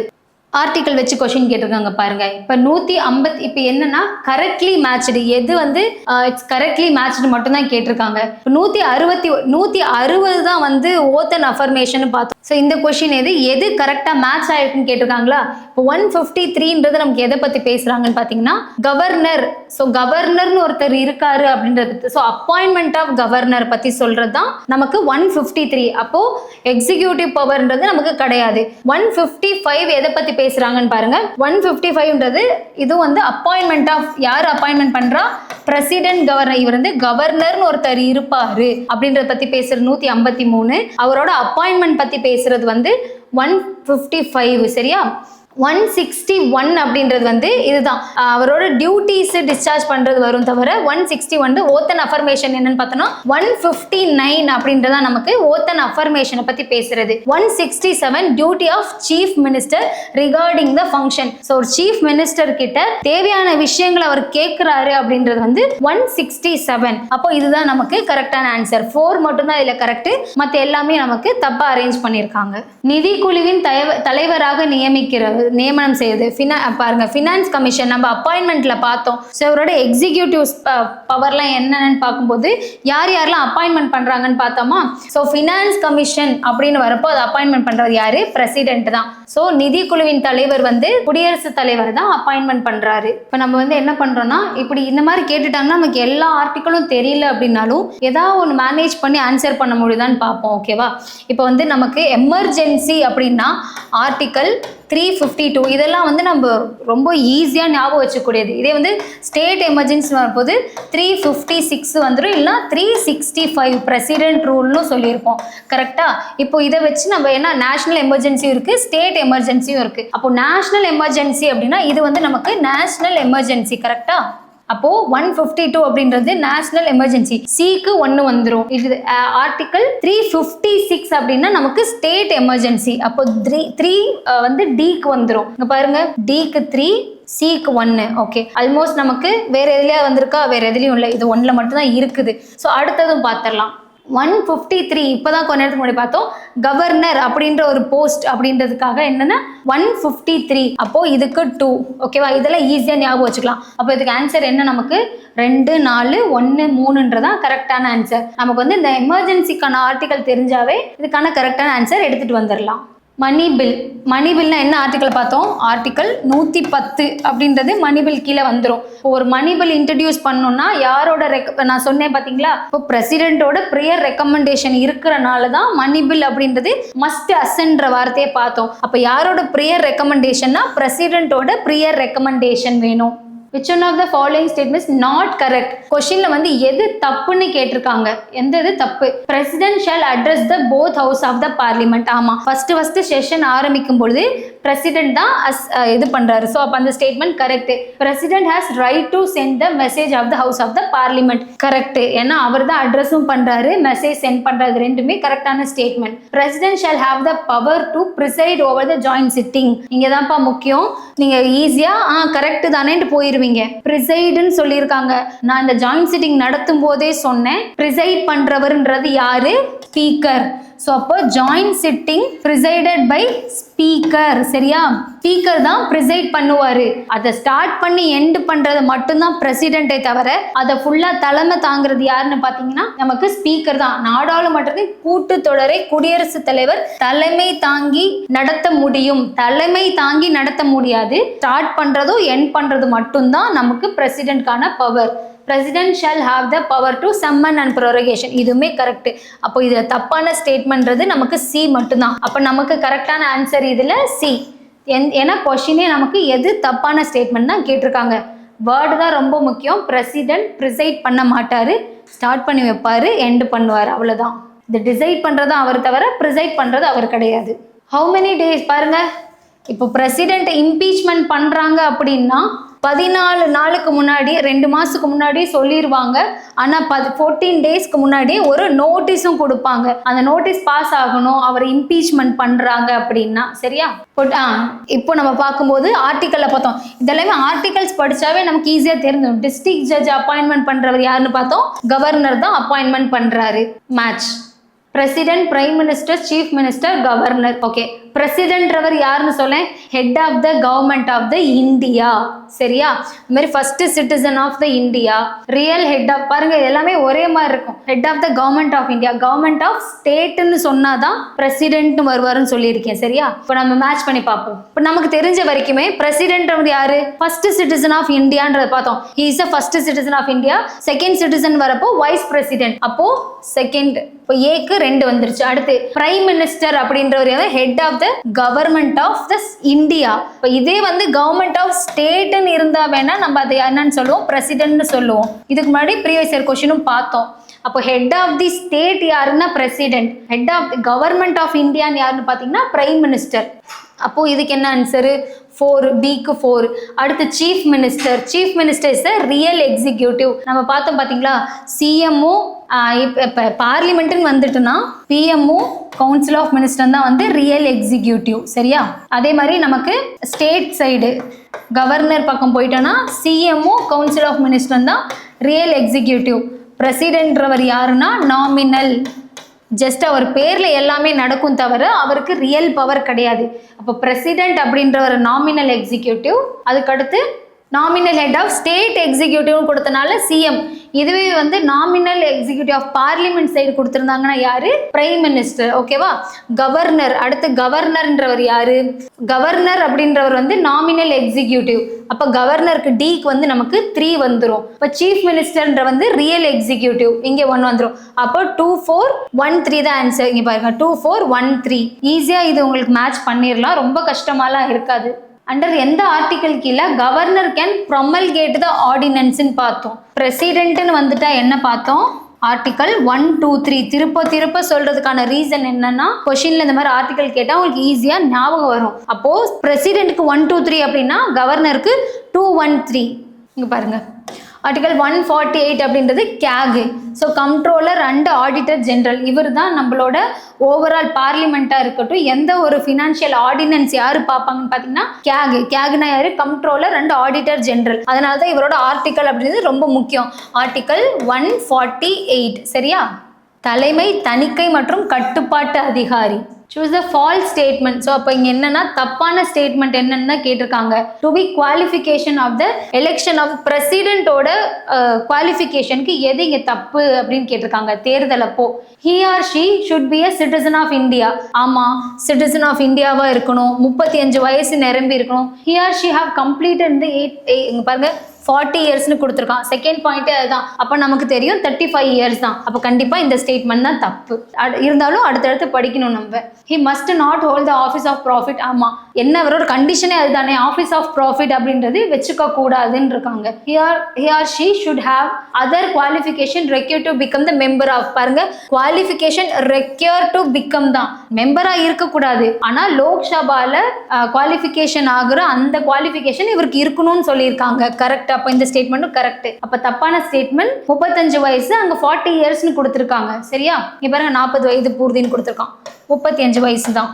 ஆர்டிக்கல் வச்சு கொஸ்டின் கேட்டிருக்காங்க பாருங்க. இப்போ 150 இப்போ என்னன்னா கரெக்ட்லி மேட்ச்டு, எது வந்து இட்ஸ் கரெக்ட்லி மேட்ச்டு மட்டும் தான் கேட்டிருக்காங்க. இப்போ 160 தான் வந்து ஓத் அண்ட் அஃபர்மேஷன் பார்த்தோம். ஸோ இந்த கொஸ்டின் எது கரெக்டாக மேட்ச் ஆயிருக்குன்னு கேட்டிருக்காங்களா? இப்போ 153ன்றது நமக்கு எதை பற்றி பேசுகிறாங்கன்னு பார்த்தீங்கன்னா கவர்னர். ஸோ கவர்னர்னு ஒருத்தர் இருக்காரு அப்படின்றது. ஸோ அப்பாயின்மெண்ட் ஆஃப் கவர்னர் பற்றி சொல்கிறது தான் நமக்கு 153. அப்போது எக்ஸிக்யூட்டிவ் பவர்ன்றது நமக்கு கிடையாது. 155 எதை பற்றி பேசுறாங்கன்னு பாருங்க. 155ன்றது இது வந்து அப்பாயின்மெண்ட் ஆஃப், யார் அப்பாயின்மெண்ட் பண்றா? President governor. இவர் வந்து கவர்னர்னு ஒருத்தர் இருப்பாரு அப்படின்றத பத்தி பேசுறது 153. அவரோட அப்பாயின்மெண்ட் பத்தி பேசுறது வந்து 155. சரியா? 161 அப்படின்றது வந்து இதுதான் அவரோட டியூட்டிஸ் டிஸ்சார்ஜ் பண்றது வரும் தவிர 161 ஓத் அண்ட் அஃபர்மேஷன் என்னன்னு பார்த்தோம்னா 159 அப்படின்றதா நமக்கு ஓத் அண்ட் அஃபர்மேஷனை பத்தி பேசுறது. 167 duty of chief minister regarding the function. So ஒரு சீஃப் மினிஸ்டர் கிட்ட தேவையான விஷயங்களை அவர் கேட்கிறாரு அப்படின்றது வந்து 167. அப்போ இதுதான் நமக்கு கரெக்டான ஆன்சர். 4 மட்டும் தான் இதுல கரெக்ட், மற்ற எல்லாமே நமக்கு தப்பா அரேஞ்ச் பண்ணியிருக்காங்க. நிதி குழுவின் தலைவராக நியமனம் செய்யுது பாருங்க. ஃபினான்ஸ் கமிஷன் நம்ம அப்பாயின்மெண்ட்ல பார்த்தோம். ஸோ அவரோட எக்ஸிக்யூட்டிவ் பவர்லாம் என்னன்னு பார்க்கும்போது யாரெல்லாம் அப்பாயின்மெண்ட் பண்றாங்கன்னு பார்த்தோமா? ஸோ ஃபினான்ஸ் கமிஷன் அப்படின்னு வரப்போ அது அப்பாயின்மெண்ட் பண்றது யாரு? பிரசிடென்ட் தான். ஸோ நிதி குழுவின் தலைவர் வந்து குடியரசுத் தலைவர் தான் அப்பாயின்மெண்ட் பண்றாரு. இப்போ நம்ம வந்து என்ன பண்றோம்னா, இப்படி இந்த மாதிரி கேட்டுட்டாங்கன்னா நமக்கு எல்லா ஆர்டிக்கலும் தெரியல அப்படின்னாலும் ஏதாவது ஒன்று மேனேஜ் பண்ணி ஆன்சர் பண்ண முடியுதான்னு பார்ப்போம். ஓகேவா? இப்போ வந்து நமக்கு எமர்ஜென்சி அப்படின்னா ஆர்டிக்கல் 352 இதெல்லாம் வந்து நம்ம ரொம்ப ஈஸியாக ஞாபகம் வச்சுக்கூடியது. இதே வந்து ஸ்டேட் எமர்ஜென்சி வரும்போது 356 வந்துடும், இல்லைனா 365 பிரசிடென்ட் ரூல்னு சொல்லியிருப்போம். கரெக்டா? இப்போ இதை வச்சு நம்ம என்ன, நேஷனல் எமர்ஜென்சியும் இருக்கு, ஸ்டேட் எமர்ஜென்சியும் இருக்கு. அப்போ நேஷனல் எமர்ஜென்சி அப்படின்னா இது வந்து நமக்கு நேஷனல் எமர்ஜென்சி. கரெக்டா? அப்போ 152 அப்படின்றது நேஷனல் எமர்ஜென்சி. சிக்கு 1 வந்துடும். இது ஆர்டிகல் 356 அப்படின்னா நமக்கு ஸ்டேட் எமர்ஜென்சி. அப்போ 3 வந்து டிக்கு வந்துடும். இங்க பாருங்க, டிக்கு 3, சிக்கு 1. ஓகே, ஆல்மோஸ்ட் நமக்கு வேற எதுலயா வந்திருக்கா? வேற எதுலயும் இல்லை, இது 1ல மட்டும் தான் இருக்குது. ஸோ அடுத்ததும் பார்த்துடலாம். 153 இப்போதான் கொஞ்ச நேரத்துக்கு முன்னாடி பார்த்தோம். கவர்னர் அப்படின்ற ஒரு போஸ்ட் அப்படின்றதுக்காக என்னன்னா 153. அப்போ இதுக்கு 2. ஓகேவா? இதெல்லாம் ஈஸியாக ஞாபகம் வச்சுக்கலாம். அப்போ இதுக்கு ஆன்சர் என்ன? நமக்கு 2, 4, 1, 3ன்றதான் கரெக்டான ஆன்சர். நமக்கு வந்து இந்த எமர்ஜென்சிக்கான ஆர்டிகல் தெரிஞ்சாவே இதுக்கான கரெக்டான ஆன்சர் எடுத்துட்டு வந்துடலாம். மணி பில்னா என்ன ஆர்டிக்கல் பார்த்தோம்? ஆர்டிக்கல் 110 அப்படின்றது மணி பில் கீழே வந்துடும். ஒரு மணி பில் இன்ட்ரடியூஸ் பண்ணணும்னா யாரோட நான் சொன்னேன் பார்த்தீங்களா? இப்போ பிரசிடென்ட்டோட ப்ரியர் ரெக்கமெண்டேஷன் இருக்கிறனால தான் மணி பில் அப்படின்றது மஸ்ட் அசன்ற வார்த்தையை பார்த்தோம். அப்போ யாரோட ப்ரியர் ரெக்கமெண்டேஷன்னா பிரசிடென்ட்டோட ப்ரியர் ரெக்கமெண்டேஷன் வேணும். Which one of the following statements not correct? கொஸ்டின்ல வந்து எது தப்புன்னு கேட்டிருக்காங்க. எந்த இது தப்பு? President shall address the both house of the parliament. ஆமா, ஃபர்ஸ்ட் செஷன் ஆரம்பிக்கும் பொழுது பிரசிடென்ட் தான் இது பண்றாரு. ஸோ அப்போ அந்த statement correct. President has right to send the message of the house of the parliament. Correct. ஏன்னா அவர் தான் அட்ரஸும் பண்றாரு, மெசேஜ் சென்ட் பண்றது, ரெண்டுமே கரெக்டான statement. President shawl have the power to preside over the joint sitting. இங்கே தான்ப்பா முக்கியம். நீங்க ஈஸியா கரெக்ட் தானேன்ட்டு போயிருவீங்க. ப்ரிசைடுன்னு சொல்லியிருக்காங்க. நான் இந்த ஜாயிண்ட் சிட்டிங் நடத்தும் போதே சொன்னேன், ப்ரிசைட் பண்றவர்ன்றது யாரு? ஸ்பீக்கர். ஸோ அப்போ joint sitting presided by speaker. சரியா? ஸ்பீக்கர் தான் ப்ரிசைட் பண்ணுவாரு. அதை ஸ்டார்ட் பண்ணி எண்ட் பண்றது மட்டும்தான் பிரசிடென்ட்டை தவிர அதை ஃபுல்லா தலைமை தாங்கிறது யாருன்னு பாத்தீங்கன்னா நமக்கு ஸ்பீக்கர் தான். நாடாளுமன்றத்தின் கூட்டுத்தொடரை குடியரசுத் தலைவர் தலைமை தாங்கி நடத்த முடியும். தலைமை தாங்கி நடத்த முடியாது. ஸ்டார்ட் பண்றதோ எண்ட் பண்றது மட்டும்தான் நமக்கு பிரசிடென்ட்கான power. President shall have the power to summon and prorogation. இதுவுமே கரெக்ட். அப்போ இதுல தப்பான ஸ்டேட்மென்ட்றது நமக்கு சி மட்டும்தான். அப்போ நமக்கு கரெக்டான ஆன்சர் இதுல சி. ஏன்னா கொஸ்டினே நமக்கு எது தப்பான ஸ்டேட்மெண்ட் தான் கேட்டிருக்காங்க. வேர்டு தான் ரொம்ப முக்கியம். பிரசிடென்ட் ப்ரிசைட் பண்ண மாட்டாரு, ஸ்டார்ட் பண்ணி வைப்பாரு, எண்ட் பண்ணுவார், அவ்வளவுதான். இது டிசைட் பண்றது அவர் தவிர ப்ரிசைட் பண்றது அவர் கிடையாது. ஹவு மெனி டேஸ் பாருங்க. இப்போ பிரசிடென்ட் இம்பீச்மெண்ட் பண்றாங்க அப்படின்னா 14 நாளுக்கு முன்னாடி 2 மாசத்துக்கு முன்னாடி சொல்லிடுவாங்க. ஆனா 14 டேஸ்க்கு முன்னாடி ஒரு நோட்டீஸும் கொடுப்பாங்க. அந்த நோட்டீஸ் பாஸ் ஆகணும், அவர் இம்பீச்மெண்ட் பண்றாங்க அப்படின்னா. சரியா? இப்போ நம்ம பார்க்கும்போது ஆர்டிக்கல்ல பார்த்தோம். இதெல்லாமே ஆர்டிகல்ஸ் படிச்சாவே நமக்கு ஈஸியா தெரிஞ்சிடும். டிஸ்ட்ரிக்ட் ஜட்ஜ் அப்பாயின்மெண்ட் பண்றவர் யாருன்னு பார்த்தோம், கவர்னர் தான் அப்பாயின்மெண்ட் பண்றாரு. Match. President, prime minister, chief minister, governor. Okay, பிரசிடென்ட்ரவர் யாருன்னு சொல்லேன், head of the government of the India. சரியா? இந்த மாதிரி first citizen of the India, real head of, பாருங்க எல்லாமே ஒரே மாதிரி இருக்கும். Head of the government of India, government of ஸ்டேட்னு சொன்னாதான் பிரசிடென்ட் வருவாருன்னு சொல்லியிருக்கேன். சரியா? இப்போ நம்ம மேட்ச் பண்ணி பார்ப்போம். இப்போ நமக்கு தெரிஞ்ச வரைக்குமே பிரசிடென்ட் வந்து யாரு, ஃபர்ஸ்ட் சிட்டிசன் ஆஃப் இந்தியான்றத பார்த்தோம். He is the first citizen of India. Second citizen வரப்போ வைஸ் பிரசிடென்ட், அப்போ செகண்ட். இப்போ ஏக்கு 2 வந்துருச்சு. அடுத்து பிரைம் மினிஸ்டர் அப்படின்றவர் head of the government of the India. இப்போ இதே வந்து கவர்மெண்ட் ஆஃப் ஸ்டேட்னு இருந்தா வேணா நம்ம அதை என்னன்னு சொல்லுவோம், பிரசிடென்ட்னு சொல்லுவோம். இதுக்கு முன்னாடி ப்ரீவியஸ் இயர் கொஸ்டினும் பார்த்தோம். அப்போ ஹெட் ஆஃப் தி ஸ்டேட் யாருன்னா president, head of the government of இந்தியான்னு யாருன்னு பார்த்தீங்கன்னா பிரைம் மினிஸ்டர். அப்போ இதுக்கு என்ன ஆன்சரு, 4, பிக்கு 4. அடுத்து chief minister. Chief minister is real executive. நம்ம பார்த்தோம் பார்த்தீங்களா, சிஎம்ஓ இப்போ பார்லிமெண்ட்டுன்னு வந்துட்டுனா பிஎம்ஓ கவுன்சில் ஆஃப் மினிஸ்டர் தான் வந்து ரியல் எக்ஸிக்யூட்டிவ். சரியா? அதே மாதிரி நமக்கு ஸ்டேட் சைடு கவர்னர் பக்கம் போயிட்டோன்னா சிஎம்ஓ கவுன்சில் ஆஃப் மினிஸ்டர் தான் ரியல் எக்ஸிக்யூட்டிவ். பிரசிடென்ட்ரவர் யாருன்னா நாமினல். ஜஸ்ட் அவர் பேர்ல எல்லாமே நடக்கும் தவிர அவருக்கு ரியல் பவர் கிடையாது. அப்போ பிரசிடென்ட் அப்படின்றவர் நாமினல் எக்ஸிக்யூட்டிவ். அதுக்கடுத்து nominal head of state executive கொடுத்தனால சிஎம். இதுவே வந்து nominal executive of parliament side கொடுத்துருந்தாங்கன்னா யாரு, பிரைம் மினிஸ்டர். ஓகேவா? கவர்னர். அடுத்து கவர்னர்ன்றவர் யாரு, கவர்னர் அப்படின்றவர் வந்து நாமினல் எக்ஸிக்யூட்டிவ். அப்போ கவர்னருக்கு டிக்கு வந்து நமக்கு 3 வந்துடும். இப்போ சீஃப் மினிஸ்டர்ன்ற வந்து ரியல் எக்ஸிக்யூட்டிவ், இங்கே 1 வந்துடும். அப்போ 2, 4, 1, 3 தான் ஆன்சர். இங்கே பாருங்க 2, 4, 1, 3. ஈஸியா இது உங்களுக்கு மேட்ச் பண்ணிடலாம், ரொம்ப கஷ்டமாலாம் இருக்காது. அண்டர் எந்த ஆர்டிகல் கீழே கவர்னர் கேன் ப்ரொமல்கேட் த ஆர்டினன்ஸ்ன்னு பார்த்தோம். பிரசிடென்ட்னு வந்துட்டா என்ன பார்த்தோம், ஆர்டிகல் 1, 2, 3. திருப்ப சொல்றதுக்கான ரீசன் என்னன்னா, கொஸ்டின்ல இந்த மாதிரி ஆர்டிகல் கேட்டா உங்களுக்கு ஈஸியா ஞாபகம் வரும். அப்போ பிரசிடென்ட்க்கு 1, 2, 3 அப்படின்னா கவர்னருக்கு 2, 1, 3. இங்க பாருங்க ஆர்டிகல் 148 அப்படின்றது cake. So controller and auditor general, இவர் தான் நம்மளோட ஓவரால் பார்லிமெண்ட்டாக இருக்கட்டும் எந்த ஒரு ஃபினான்ஷியல் ஆர்டினன்ஸ் யார் பார்ப்பாங்கன்னு பார்த்தீங்கன்னா கேக்னா யாரு, கண்ட்ரோலர் அண்ட் ஆடிட்டர் ஜெனரல். அதனால தான் இவரோட ஆர்டிக்கல் அப்படின்றது ரொம்ப முக்கியம். ஆர்டிக்கல் 148. சரியா? தலைமை தணிக்கை மற்றும் கட்டுப்பாட்டு அதிகாரி. Choose the false statement. So அப்போ இங்கே என்னன்னா தப்பான ஸ்டேட்மெண்ட் என்னன்னு கேட்டிருக்காங்க. To be qualification of the election of பிரசிடென்ட்டோட குவாலிஃபிகேஷனுக்கு எது இங்கே தப்பு அப்படின்னு கேட்டிருக்காங்க தேர்தல் அப்போ. He or she should be a citizen of India. ஆமாம், சிட்டிசன் ஆஃப் இந்தியாவாக இருக்கணும், 35 வயசு நிரம்பி இருக்கணும். He or she have completed the 8 இங்கே பாருங்க 40 இயர்ஸ்னு கொடுத்துருக்கான். செகண்ட் பாயிண்ட் அதுதான். அப்போ நமக்கு தெரியும் 35 இயர்ஸ் தான். அப்போ கண்டிப்பாக இந்த ஸ்டேட்மெண்ட் தான் தப்பு. இருந்தாலும் அடுத்தடுத்து படிக்கணும் நம்ம. He must not hold the office of profit. ஆமாம், என்ன அவரோட கண்டிஷனே அதுதானே, ஆஃபீஸ் ஆஃப் ப்ராஃபிட் அப்படின்றது வச்சுக்க கூடாதுன்னு இருக்காங்க. He or she should have other qualification require to become the member of. பாருங்க, குவாலிஃபிகேஷன் ரெக்யூர் டு பிகம் தான், மெம்பராக இருக்கக்கூடாது. ஆனால் லோக்சபால குவாலிஃபிகேஷன் ஆகுற அந்த குவாலிஃபிகேஷன் இவருக்கு இருக்கணும்னு சொல்லியிருக்காங்க. கரெக்ட். அப்போ இந்த ஸ்டேட்மெண்ட்டும் கரெக்ட். அப்போ தப்பான ஸ்டேட்மெண்ட் 35 வயசு, அங்கே 40 இயர்ஸ்னு கொடுத்துருக்காங்க. சரியா? இங்கே பாருங்க 40 வயது பூர்த்தின்னு கொடுத்துருக்கான், 35 வயசு தான்.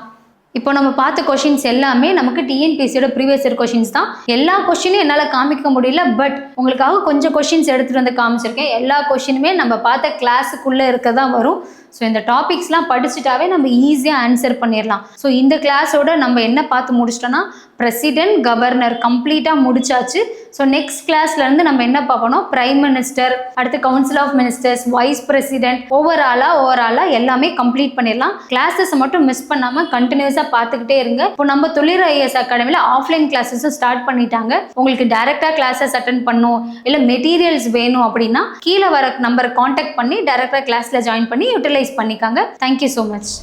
இப்போ நம்ம பார்த்த கொஷின்ஸ் எல்லாமே நமக்கு டிஎன்பிஎஸ்சியோட ப்ரீவியஸ் இயர் கொஷின்ஸ் தான். எல்லா கொஷினையும் என்னால் காமிக்க முடியல, பட் உங்களுக்காக கொஞ்சம் கொஷின்ஸ் எடுத்துகிட்டு வந்து காமிச்சிருக்கேன். எல்லா கொஷினுமே நம்ம பார்த்த கிளாஸுக்குள்ளே இருக்க தான் வரும். ஸோ இந்த டாபிக்ஸ்லாம் படிச்சுட்டாவே நம்ம ஈஸியாக ஆன்சர் பண்ணிடலாம். ஸோ இந்த கிளாஸோட நம்ம என்ன பார்த்து முடிச்சிட்டோன்னா, பிரசிடென்ட், கவர்னர் கம்ப்ளீட்டாக முடிச்சாச்சு. ஸோ நெக்ஸ்ட் கிளாஸ்லேருந்து நம்ம என்ன பார்க்கணும், பிரைம் மினிஸ்டர், அடுத்து council of ministers, vice president, ஓவராலாக எல்லாமே கம்ப்ளீட் பண்ணிடலாம். கிளாஸஸ் மட்டும் மிஸ் பண்ணாமல் கண்டினியூஸாக பார்த்துக்கிட்டே இருங்க. இப்போ நம்ம தொழில் ஐஏஎஸ் அகாடமியில் ஆஃப்லைன் கிளாஸஸும் ஸ்டார்ட் பண்ணிட்டாங்க. உங்களுக்கு டைரெக்டாக கிளாஸஸ் அட்டென்ட் பண்ணணும் இல்லை மெட்டீரியல்ஸ் வேணும் அப்படின்னா கீழே வர நம்பரை காண்டாக்ட் பண்ணி டைரெக்டாக கிளாஸில் ஜாயின் பண்ணி யூட்டிலைஸ் பண்ணிக்காங்க. Thank you so much.